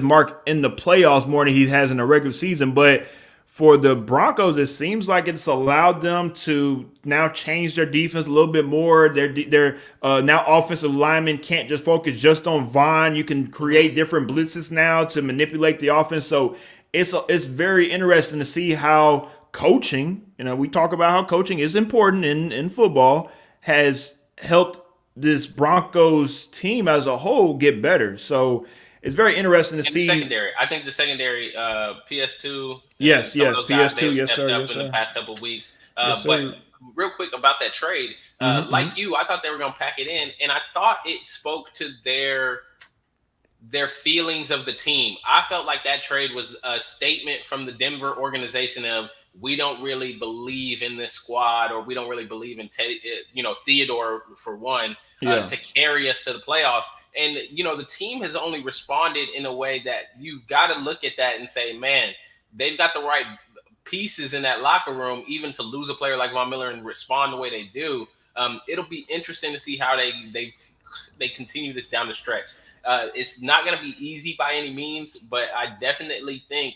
mark in the playoffs more than he has in the regular season. But for the Broncos, it seems like it's allowed them to now change their defense a little bit more. Their now offensive linemen can't just focus just on Von. You can create different blitzes now to manipulate the offense. So it's very interesting to see how coaching, we talk about how coaching is important in football, has helped this Broncos team as a whole get better. So it's very interesting to see. Secondary. I think the secondary, PS2. Yes, PS2. Yes, sir. In the past couple of weeks. But real quick about that trade, like you, I thought they were going to pack it in, and I thought it spoke to their feelings of the team. I felt like that trade was a statement from the Denver organization of, we don't really believe in this squad, or we don't really believe in Theodore for one to carry us to the playoffs. And the team has only responded in a way that you've got to look at that and say, man, they've got the right pieces in that locker room, even to lose a player like Von Miller and respond the way they do. It'll be interesting to see how they continue this down the stretch. It's not going to be easy by any means, but I definitely think,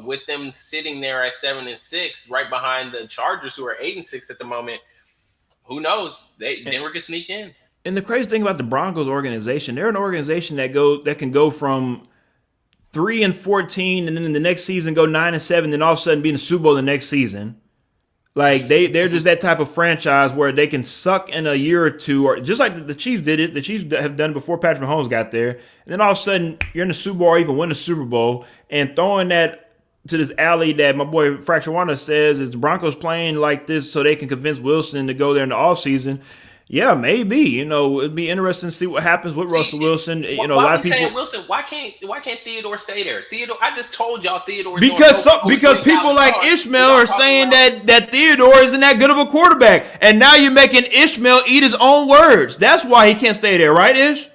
with them sitting there at 7-6, right behind the Chargers, who are 8-6 at the moment, who knows? Denver could sneak in. And the crazy thing about the Broncos organization, they're an organization that can go from 3-14, and then the next season go 9-7, then all of a sudden be in the Super Bowl the next season. Like they're just that type of franchise where they can suck in a year or two, or just like the Chiefs did it. The Chiefs have done it before Patrick Mahomes got there, and then all of a sudden you're in the Super Bowl or even win the Super Bowl, and throwing that to this alley that my boy Fracture Wanda says is the Broncos playing like this so they can convince Wilson to go there in the offseason. Yeah, maybe. It'd be interesting to see what happens with Russell Wilson. A lot of people. Wilson, why can't Theodore stay there? Theodore, I just told y'all Theodore. Because people like Ishmael are saying that Theodore isn't that good of a quarterback, and now you're making Ishmael eat his own words. That's why he can't stay there, right, Ish?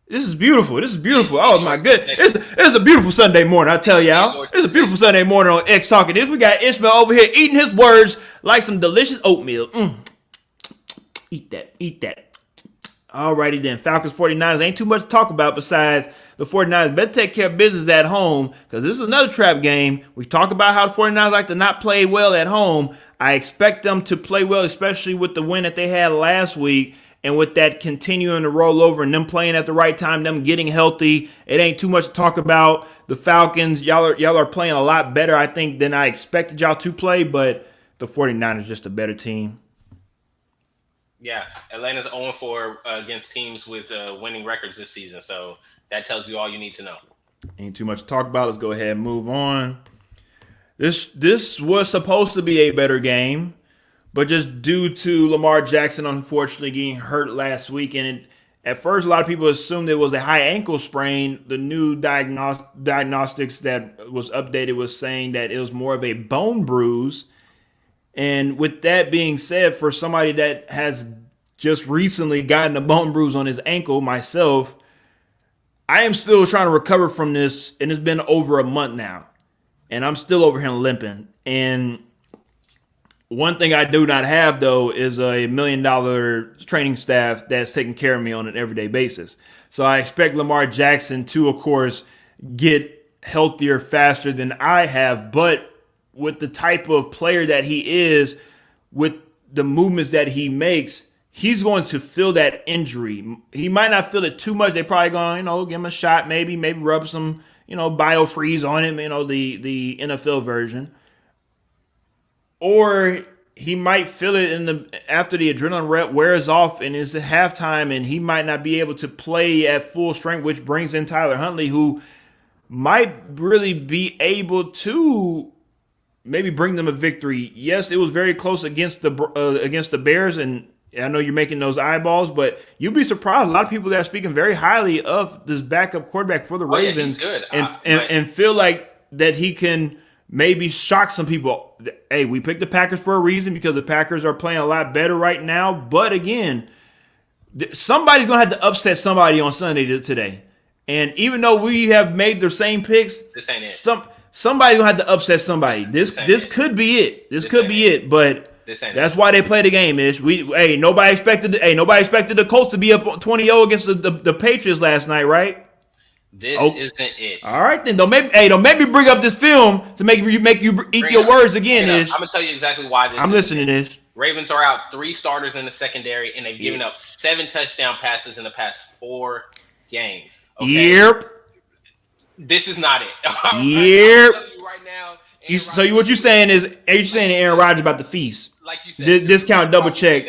This is beautiful. This is beautiful. Oh my goodness. It's a beautiful Sunday morning, I tell y'all. It's a beautiful Sunday morning on X Talking This. We got Ishmael over here eating his words like some delicious oatmeal. Eat that. Eat that. Alrighty then. Falcons 49ers. Ain't too much to talk about besides the 49ers better take care of business at home because this is another trap game. We talk about how the 49ers like to not play well at home. I expect them to play well, especially with the win that they had last week. And with that continuing to roll over and them playing at the right time, them getting healthy, it ain't too much to talk about. The Falcons, y'all are playing a lot better, I think, than I expected y'all to play. But the 49ers just a better team. Yeah, Atlanta's 0-4 against teams with winning records this season. So that tells you all you need to know. Ain't too much to talk about. Let's go ahead and move on. This was supposed to be a better game. But just due to Lamar Jackson, unfortunately, getting hurt last week, and at first a lot of people assumed it was a high ankle sprain. The new diagnostics that was updated was saying that it was more of a bone bruise. And with that being said, for somebody that has just recently gotten a bone bruise on his ankle, myself, I am still trying to recover from this, and it's been over a month now. And I'm still over here limping. And one thing I do not have, though, is a $1 million training staff that's taking care of me on an everyday basis. So I expect Lamar Jackson to, of course, get healthier faster than I have. But with the type of player that he is, with the movements that he makes, he's going to feel that injury. He might not feel it too much. They're probably going, give him a shot, maybe rub some, BioFreeze on him, the NFL version. Or he might feel it after the adrenaline rep wears off and it's at halftime, and he might not be able to play at full strength, which brings in Tyler Huntley, who might really be able to maybe bring them a victory. Yes, it was very close against the Bears, and I know you're making those eyeballs, but you'll be surprised. A lot of people that are speaking very highly of this backup quarterback for the Ravens, he's good. And feel like that he can maybe shock some people. Hey, we picked the Packers for a reason because the Packers are playing a lot better right now. But again, somebody's going to have to upset somebody on Sunday today. And even though we have made the same picks, this ain't it. Somebody's going to have to upset somebody. This could be it. This could be it. But that's why they play the game. Nobody expected the Colts to be up 20-0 against the Patriots last night, right? This isn't it. All right, then. Don't make me bring up this film to make you eat your words again, Ish. I'm gonna tell you exactly why this. I'm listening, Ish. Ravens are out 3 starters in the secondary, and they've given up 7 touchdown passes in the past 4 games. Okay? Yep. This is not it. Yep. I'm you right now. So what you're saying is, you're saying Aaron Rodgers about the feast? Like you said, discount double check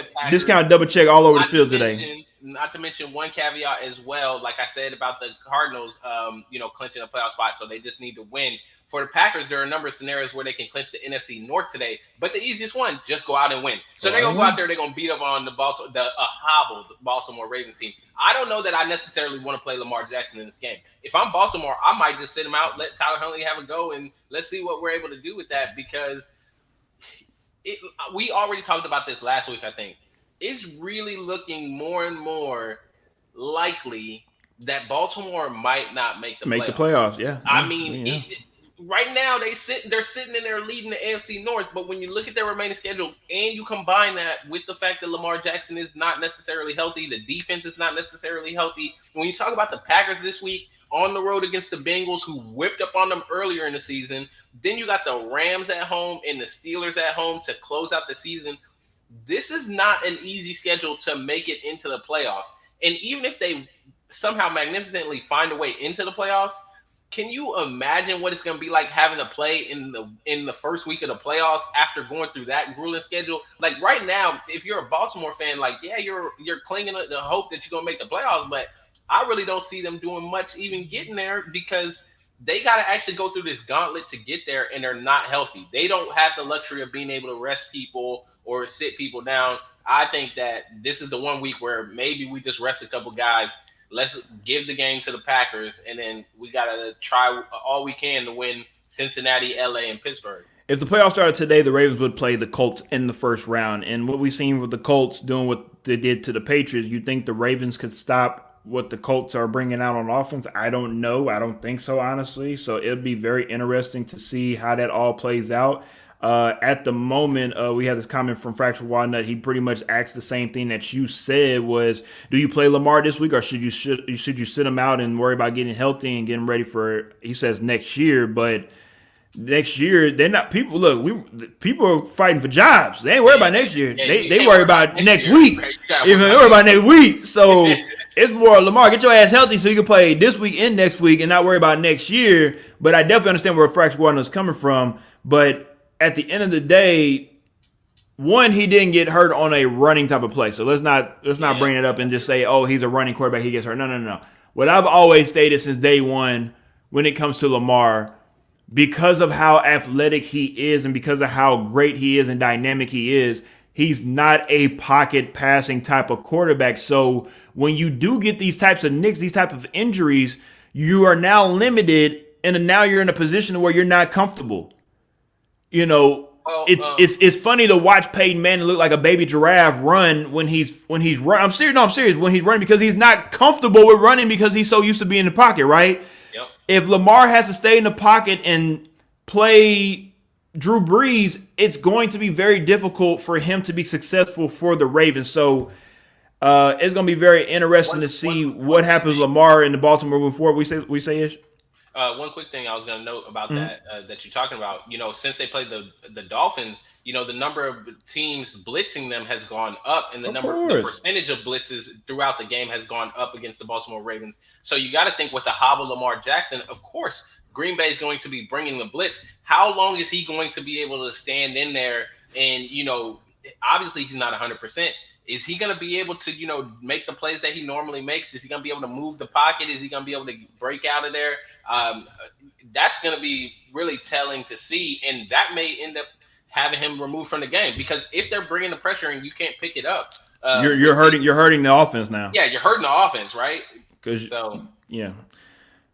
all over the field today. Not to mention one caveat as well, like I said about the Cardinals, clinching a playoff spot, so they just need to win. For the Packers, there are a number of scenarios where they can clinch the NFC North today, but the easiest one, just go out and win. So they're going to go out there, they're going to beat up on the hobbled Baltimore Ravens team. I don't know that I necessarily want to play Lamar Jackson in this game. If I'm Baltimore, I might just sit him out, let Tyler Huntley have a go, and let's see what we're able to do with that, because we already talked about this last week, I think. It's really looking more and more likely that Baltimore might not make the playoffs. Yeah. I mean, right now they're sitting in there leading the AFC North, but when you look at their remaining schedule and you combine that with the fact that Lamar Jackson is not necessarily healthy, the defense is not necessarily healthy. When you talk about the Packers this week on the road against the Bengals, who whipped up on them earlier in the season, then you got the Rams at home and the Steelers at home to close out the season. This is not an easy schedule to make it into the playoffs. And even if they somehow magnificently find a way into the playoffs, can you imagine what it's going to be like having to play in the first week of the playoffs after going through that grueling schedule? Like right now, if you're a Baltimore fan, like, yeah, you're clinging to the hope that you're going to make the playoffs, but I really don't see them doing much even getting there, because they got to actually go through this gauntlet to get there, and they're not healthy. They don't have the luxury of being able to rest people or sit people down. I think that this is the one week where maybe we just rest a couple guys. Let's give the game to the Packers, and then we got to try all we can to win Cincinnati, LA, and Pittsburgh. If the playoffs started today, the Ravens would play the Colts in the first round. And what we've seen with the Colts doing what they did to the Patriots, you think the Ravens could stop what the Colts are bringing out on offense. I don't know. I don't think so, honestly. So it'll be very interesting to see how that all plays out. At the moment, we have this comment from Fractured Walnut. He pretty much asked the same thing that you said was, do you play Lamar this week, or should you sit him out and worry about getting healthy and getting ready for, he says, next year. But next year, they're not people. Look, people are fighting for jobs. They ain't worried about next year. They worry about next week. Even they worry about next week. So it's more Lamar, get your ass healthy so you can play this week and next week and not worry about next year. But I definitely understand where Fractured Walnut is coming from. But at the end of the day, one, he didn't get hurt on a running type of play. So let's not bring it up and just say, oh, he's a running quarterback, he gets hurt. No. What I've always stated since day one when it comes to Lamar, because of how athletic he is and because of how great he is and dynamic he is, he's not a pocket passing type of quarterback. So when you do get these types of nicks, these type of injuries, you are now limited, and now you're in a position where you're not comfortable. You know, it's funny to watch Peyton Manning look like a baby giraffe run when he's running. I'm serious. When he's running, because he's not comfortable with running because he's so used to being in the pocket, right? Yep. If Lamar has to stay in the pocket and play Drew Brees, it's going to be very difficult for him to be successful for the Ravens. So it's going to be very interesting to see what happens with Lamar in the Baltimore moving forward. We say Ish? One quick thing I was going to note about that you're talking about, since they played the Dolphins, the number of teams blitzing them has gone up, and the percentage of blitzes throughout the game has gone up against the Baltimore Ravens. So you got to think with the hobble Lamar Jackson, of course, Green Bay is going to be bringing the blitz. How long is he going to be able to stand in there? And, obviously he's not 100%. Is he going to be able to, make the plays that he normally makes? Is he going to be able to move the pocket? Is he going to be able to break out of there? That's going to be really telling to see, and that may end up having him removed from the game, because if they're bringing the pressure and you can't pick it up, you're hurting the offense now. Yeah, you're hurting the offense, right? Yeah.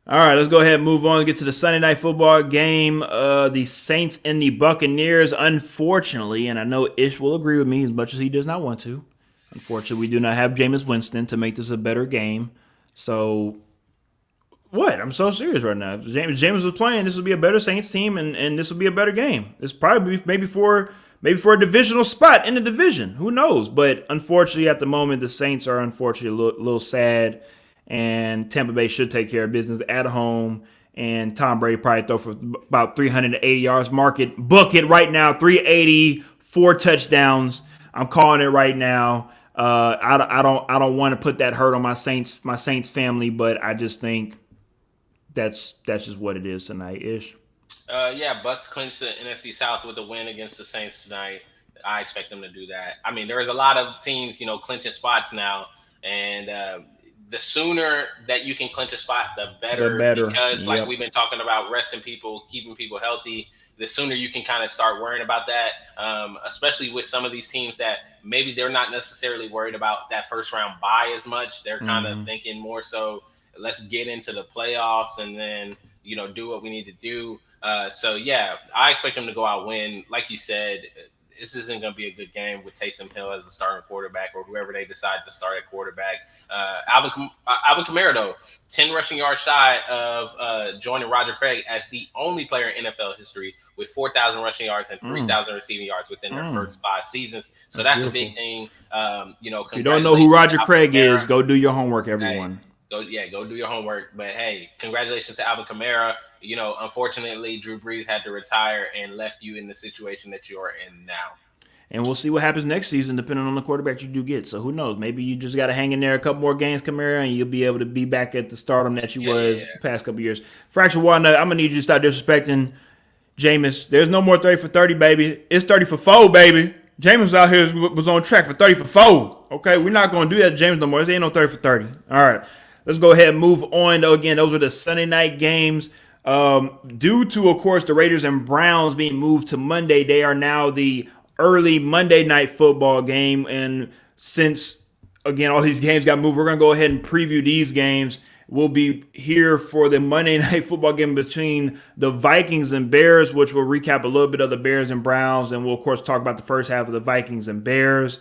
All right, let's go ahead and move on and get to the Sunday Night Football game. The Saints and the Buccaneers, unfortunately, and I know Ish will agree with me as much as he does not want to. Unfortunately, we do not have Jameis Winston to make this a better game. So, what? I'm so serious right now. If Jameis was playing, this would be a better Saints team, and this would be a better game. It's probably maybe for a divisional spot in the division. Who knows? But unfortunately, at the moment, the Saints are unfortunately a little sad, and Tampa Bay should take care of business at home. And Tom Brady probably throw for about 380 yards. Book it right now. 380, 4 touchdowns. I'm calling it right now. I don't want to put that hurt on my Saints family, but I just think that's just what it is tonight, Ish. Bucks clinched the NFC South with a win against the Saints tonight. I expect them to do that. I mean, there is a lot of teams, clinching spots now, and the sooner that you can clinch a spot, the better. Because like we've been talking about, resting people, keeping people healthy, the sooner you can kind of start worrying about that, especially with some of these teams that maybe they're not necessarily worried about that first round bye as much. They're kind of thinking more so, let's get into the playoffs and then, do what we need to do. I expect them to go out win. Like you said, this isn't going to be a good game with Taysom Hill as the starting quarterback or whoever they decide to start at quarterback. Alvin Kamara, though, 10 rushing yards shy of joining Roger Craig as the only player in NFL history with 4,000 rushing yards and 3,000 receiving yards within their first 5 seasons. So that's a big thing. If you don't know who Roger Craig is, go do your homework, everyone. Go do your homework. But, hey, congratulations to Alvin Kamara. Unfortunately, Drew Brees had to retire and left you in the situation that you are in now. And we'll see what happens next season, depending on the quarterback you do get. So who knows? Maybe you just got to hang in there a couple more games, Kamara, and you'll be able to be back at the stardom that you was the past couple years. Fractured Walnut, I'm going to need you to stop disrespecting Jameis. There's no more 30 for 30, baby. It's 30 for 4, baby. Jameis out here was on track for 30 for 4. Okay, we're not going to do that to Jameis no more. There ain't no 30 for 30. All right, let's go ahead and move on. Again, those are the Sunday night games. Due to, of course, the Raiders and Browns being moved to Monday, they are now the early Monday night football game. And since, again, all these games got moved, we're going to go ahead and preview these games. We'll be here for the Monday night football game between the Vikings and Bears, which will recap a little bit of the Bears and Browns. And we'll, of course, talk about the first half of the Vikings and Bears.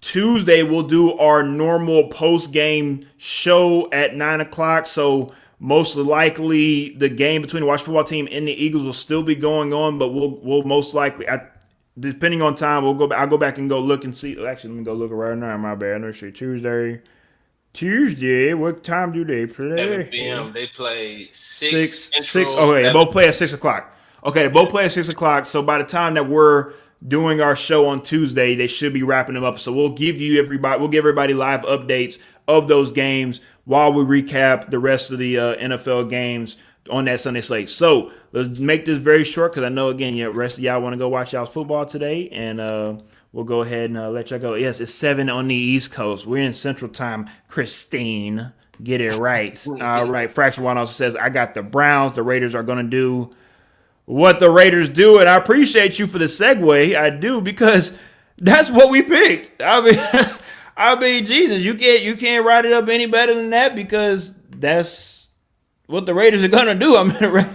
Tuesday, we'll do our normal post-game show at 9 o'clock. So most likely the game between the Washington football team and the Eagles will still be going on, but we'll most likely, depending on time, I'll go back and go look and see. Actually, let me go look right now. My bad. Let's see. Tuesday. What time do they play? 7 p.m. They play 6. Central, Okay, they both play at 6 o'clock. Okay, they both play at 6 o'clock. So by the time that we're doing our show on Tuesday, they should be wrapping them up. So we'll give everybody live updates of those games while we recap the rest of the NFL games on that Sunday slate. So let's make this very short because I know, again, the rest of y'all want to go watch y'all's football today, and we'll go ahead and let y'all go. Yes, it's 7 on the East Coast. We're in Central Time, Christine. Get it right. All right. Fracture One also says, I got the Browns. The Raiders are going to do what the Raiders do, and I appreciate you for the segue. I do, because that's what we picked. I mean, Jesus, you can't write it up any better than that, because that's what the Raiders are gonna do. I mean,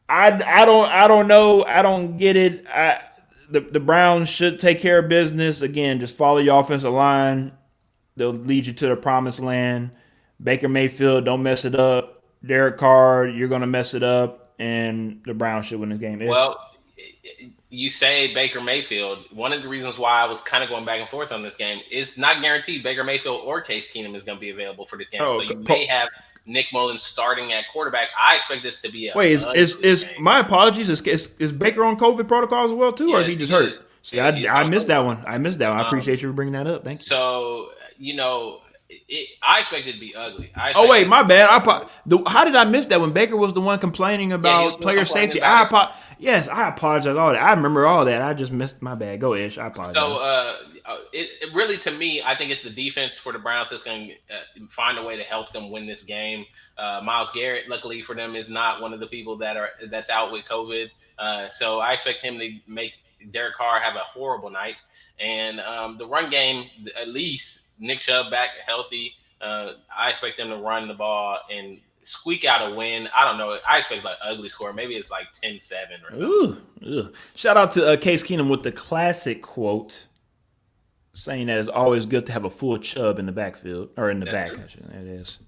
I don't know. I don't get it. The Browns should take care of business. Again, just follow your offensive line. They'll lead you to the promised land. Baker Mayfield, don't mess it up. Derek Carr, you're gonna mess it up. And the Browns should win this game. Well, you say Baker Mayfield. One of the reasons why I was kind of going back and forth on this game is not guaranteed Baker Mayfield or Case Keenum is going to be available for this game. So you may have Nick Mullins starting at quarterback. I expect this to be a is my apologies. Is Baker on COVID protocol as well too, or is he just hurt? See, I missed that one. I appreciate you for bringing that up. Thank you. So I expect it to be ugly. Wait, my bad. How did I miss that when Baker was the one complaining about player safety? I apologize. All that. I remember all that. I just missed. My bad. Go Ish. I apologize. So it really, to me, I think it's the defense for the Browns that's going to find a way to help them win this game. Myles Garrett, luckily for them, is not one of the people that's out with COVID. So I expect him to make Derek Carr have a horrible night. And the run game, at least Nick Chubb back healthy. I expect them to run the ball and squeak out a win. I don't know. I expect like ugly score. Maybe it's like 10-7 or something. Ooh. Shout out to Case Keenum with the classic quote saying that it's always good to have a full Chubb in the backfield, or in the back. It is.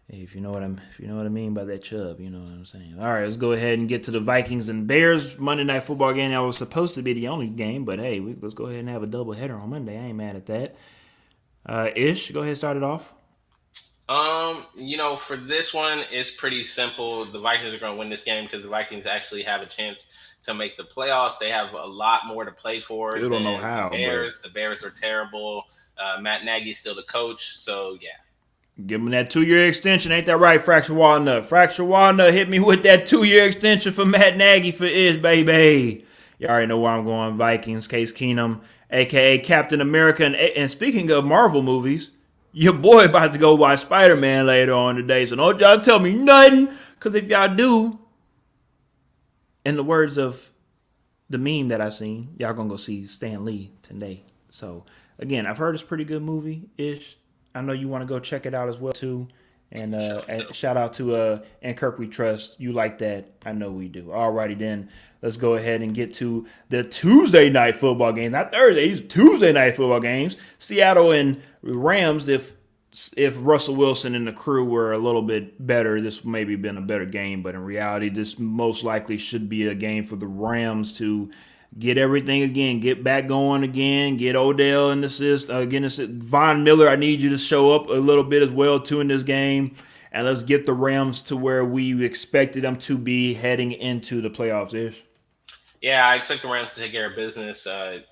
If you know what I mean by that Chubb, you know what I'm saying. All right, let's go ahead and get to the Vikings and Bears Monday Night Football game. That was supposed to be the only game, but hey, let's go ahead and have a doubleheader on Monday. I ain't mad at that. Ish, go ahead and start it off. For this one, it's pretty simple. The Vikings are going to win this game because the Vikings actually have a chance to make the playoffs. They have a lot more to play for. Still don't know how. The Bears are terrible. Matt Nagy's still the coach, so yeah. Give him that 2-year extension. Ain't that right, Fracture Walnut? Fracture Walnut hit me with that 2-year extension for Matt Nagy for Ish, baby. You already know where I'm going. Vikings, Case Keenum, a.k.a. Captain America. And speaking of Marvel movies, your boy about to go watch Spider-Man later on today. So don't y'all tell me nothing, because if y'all do, in the words of the meme that I've seen, y'all going to go see Stan Lee today. So, again, I've heard it's a pretty good movie-ish. I know you want to go check it out as well, too. And shout out to and Kirk We Trust. You like that? I know we do. Alrighty then. Let's go ahead and get to the Tuesday night football games. Not Thursdays, Tuesday night football games. Seattle and Rams. If Russell Wilson and the crew were a little bit better, this maybe been a better game. But in reality, this most likely should be a game for the Rams to get everything again, get back going again, get Odell in the assist. Von Miller, I need you to show up a little bit as well, too, in this game. And let's get the Rams to where we expected them to be heading into the playoffs-ish. Yeah, I expect the Rams to take care of business,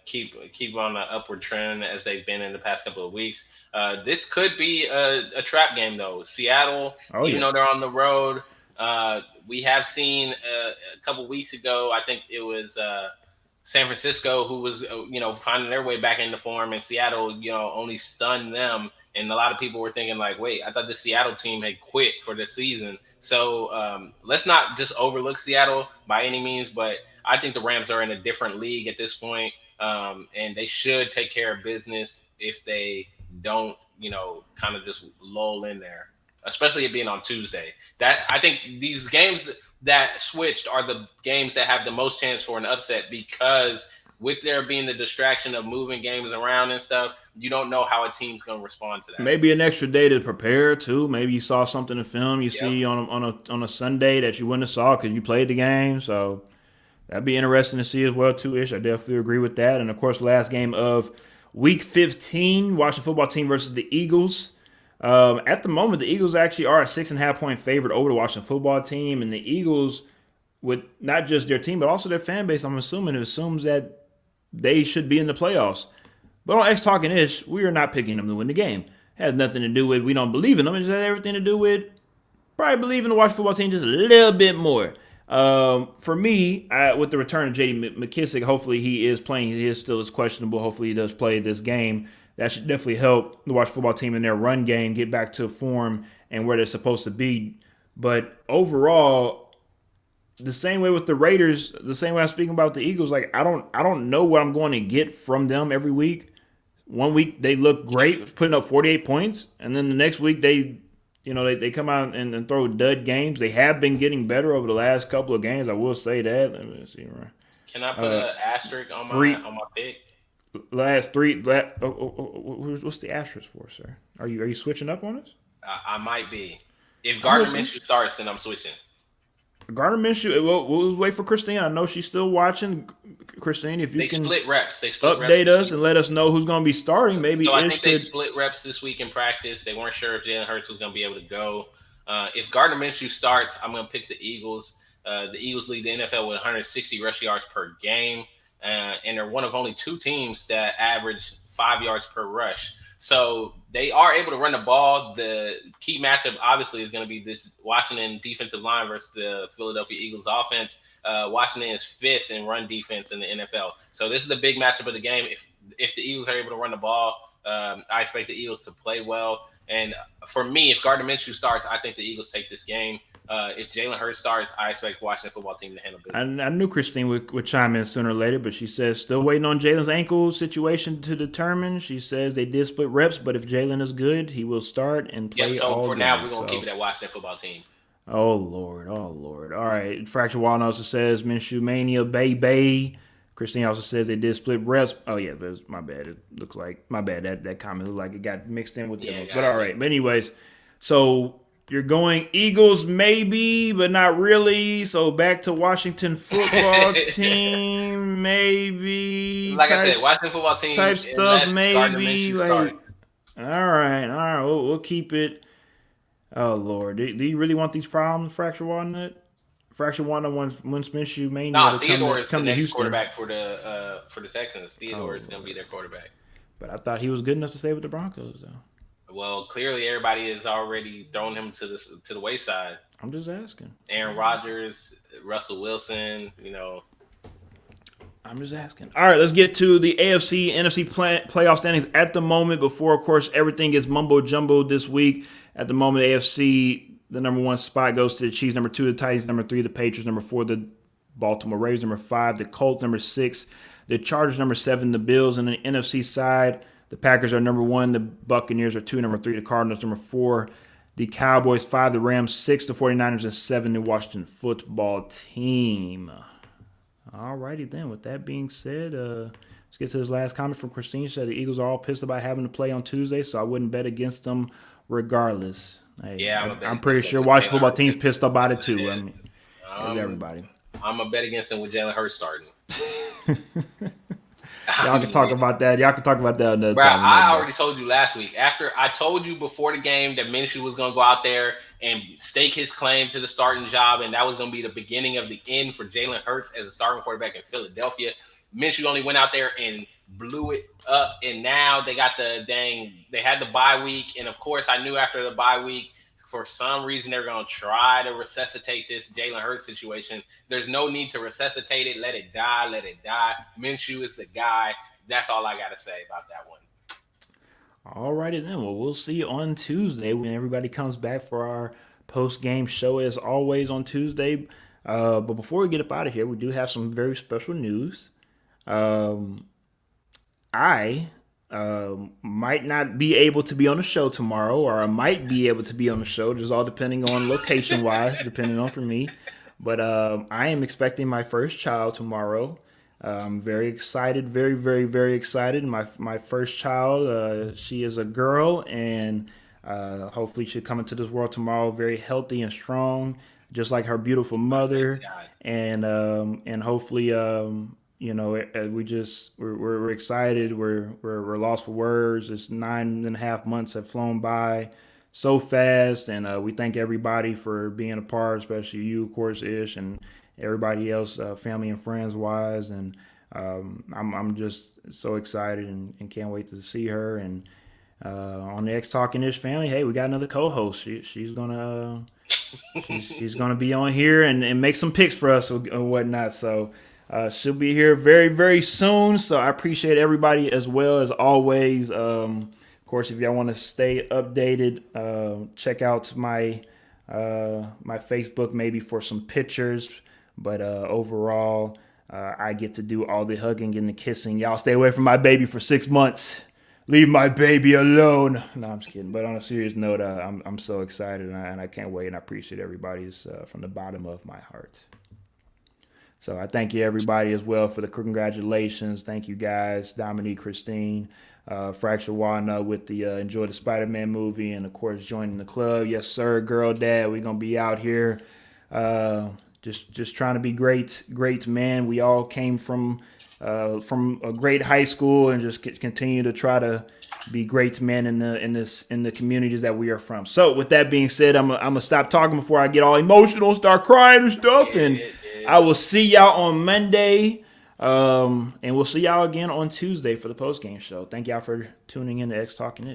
keep on an upward trend as they've been in the past couple of weeks. This could be a trap game, though. Seattle, even though they're on the road, we have seen a couple weeks ago, I think it was San Francisco, who was, finding their way back into form, and Seattle, only stunned them. And a lot of people were thinking like, wait, I thought the Seattle team had quit for the season. So let's not just overlook Seattle by any means, but I think the Rams are in a different league at this point, and they should take care of business if they don't, kind of just lull in there, especially it being on Tuesday. That I think these games that switched are the games that have the most chance for an upset because with there being the distraction of moving games around and stuff, you don't know how a team's going to respond to that. Maybe an extra day to prepare too. Maybe you saw something in film you see on a Sunday that you wouldn't have saw because you played the game. So that'd be interesting to see as well too. Ish, I definitely agree with that. And of course, the last game of Week 15, Washington Football Team versus the Eagles. At the moment, the Eagles actually are a 6.5-point favorite over the Washington Football Team, and the Eagles, with not just their team but also their fan base, I'm assuming, it assumes that they should be in the playoffs. But on X Talking Ish, we are not picking them to win the game. It has nothing to do with we don't believe in them. It just has everything to do with probably believe in the Washington Football Team just a little bit more. For me, with the return of J.D. McKissick, hopefully he is playing. He is still questionable. Hopefully he does play this game. That should definitely help the Washington Football Team in their run game get back to form and where they're supposed to be. But overall, the same way with the Raiders, the same way I'm speaking about the Eagles, like I don't know what I'm going to get from them every week. One week they look great, putting up 48 points, and then the next week they come out and throw dud games. They have been getting better over the last couple of games. I will say that. Let me see. Can I put an asterisk on my pick? Last three. What's the asterisk for, sir? Are you switching up on us? I might be. If Gardner Minshew starts, then I'm switching. Gardner Minshew. We'll wait for Christine. I know she's still watching. Christine, if you can split reps. They update us and let us know who's going to be starting. Maybe I think they split reps this week in practice. They weren't sure if Jalen Hurts was going to be able to go. If Gardner Minshew starts, I'm going to pick the Eagles. The Eagles lead the NFL with 160 rush yards per game, and they're one of only two teams that average 5 yards per rush. So they are able to run the ball. The key matchup, obviously, is going to be this Washington defensive line versus the Philadelphia Eagles offense. Washington is fifth in run defense in the NFL. So this is the big matchup of the game. If the Eagles are able to run the ball, I expect the Eagles to play well. And for me, if Gardner Minshew starts, I think the Eagles take this game. If Jalen Hurts starts, I expect Washington Football Team to handle business. I knew Christine would chime in sooner or later, but she says still waiting on Jalen's ankle situation to determine. She says they did split reps, but if Jalen is good, he will start and play all so for game. now, we're going to keep it at Washington Football Team. Oh, Lord. All right. Fracture Walden also says Minshew Mania, baby. Christine also says they did split reps. Oh, yeah, but it's my bad. It looks like, my bad. That comment looked like it got mixed in with them. But all right. But anyways, so you're going Eagles maybe, but not really. So back to Washington Football Team, maybe. Like I said, Washington Football Team type stuff, maybe. Like, all right. We'll keep it. Oh, Lord. Do you really want these problems, Fracture Walnut? Fracture Walnut wants Minshew Mania to Theodore is the come to next Houston. Quarterback for the Texans. Theodore is going to be their quarterback. But I thought he was good enough to stay with the Broncos, though. Well, clearly everybody has already thrown him to the wayside. I'm just asking. Aaron Rodgers, Russell Wilson, I'm just asking. All right, let's get to the AFC, NFC playoff standings at the moment before, of course, everything gets mumbo-jumbo this week. At the moment, AFC, the number 1 spot goes to the Chiefs, number 2, the Titans, number 3, the Patriots, number 4, the Baltimore Ravens, number 5, the Colts, number 6, the Chargers, number 7, the Bills. And the NFC side, the Packers are number 1, the Buccaneers are 2, number 3, the Cardinals, number 4, the Cowboys, 5, the Rams, 6, the 49ers, and 7, the Washington Football Team. All righty then. With that being said, let's get to this last comment from Christine. She said the Eagles are all pissed about having to play on Tuesday, so I wouldn't bet against them regardless. Hey, I'm pretty sure Washington Football Team's pissed about it too. I mean, is everybody. I'm going to bet against them with Jalen Hurts starting. Y'all can talk about that. Another time. I already told you last week. After I told you before the game that Minshew was going to go out there and stake his claim to the starting job, and that was going to be the beginning of the end for Jalen Hurts as a starting quarterback in Philadelphia. Minshew only went out there and blew it up, and now they got they had the bye week, and of course I knew after the bye week, for some reason they're going to try to resuscitate this Jalen Hurts situation. There's no need to resuscitate it. Let it die. Minshew is the guy. That's all I got to say about that one. All righty then. Well, we'll see you on Tuesday when everybody comes back for our post-game show as always on Tuesday. But before we get up out of here, we do have some very special news. I might not be able to be on the show tomorrow, or I might be able to be on the show, just all depending on location-wise, depending on for me. But I am expecting my first child tomorrow. I'm very excited, very, very, very excited. My first child, she is a girl, and hopefully she'll come into this world tomorrow very healthy and strong, just like her beautiful mother. God. And hopefully, we're excited. We're lost for words. It's 9.5 months have flown by so fast, and we thank everybody for being a part, especially you, of course, Ish, and everybody else, family and friends wise. And I'm just so excited and can't wait to see her. And on the X Talking Ish family, hey, we got another co-host. She's gonna she's gonna be on here and make some picks for us and whatnot. So she'll be here very, very soon. So I appreciate everybody as well as always. Of course, if y'all want to stay updated, check out my Facebook maybe for some pictures. But overall, I get to do all the hugging and the kissing. Y'all stay away from my baby for 6 months. Leave my baby alone. No, I'm just kidding. But on a serious note, I'm so excited, and I can't wait. And I appreciate everybody's from the bottom of my heart. So I thank you, everybody, as well, for the congratulations. Thank you, guys. Dominique, Christine, Fracture Walnut with the Enjoy the Spider-Man movie, and, of course, joining the club. Yes, sir, girl, dad. We're going to be out here just trying to be great men. We all came from a great high school and just continue to try to be great men in the communities that we are from. So with that being said, I'm gonna stop talking before I get all emotional, start crying and stuff. And I will see y'all on Monday, and we'll see y'all again on Tuesday for the post game show. Thank y'all for tuning in to X Talking It.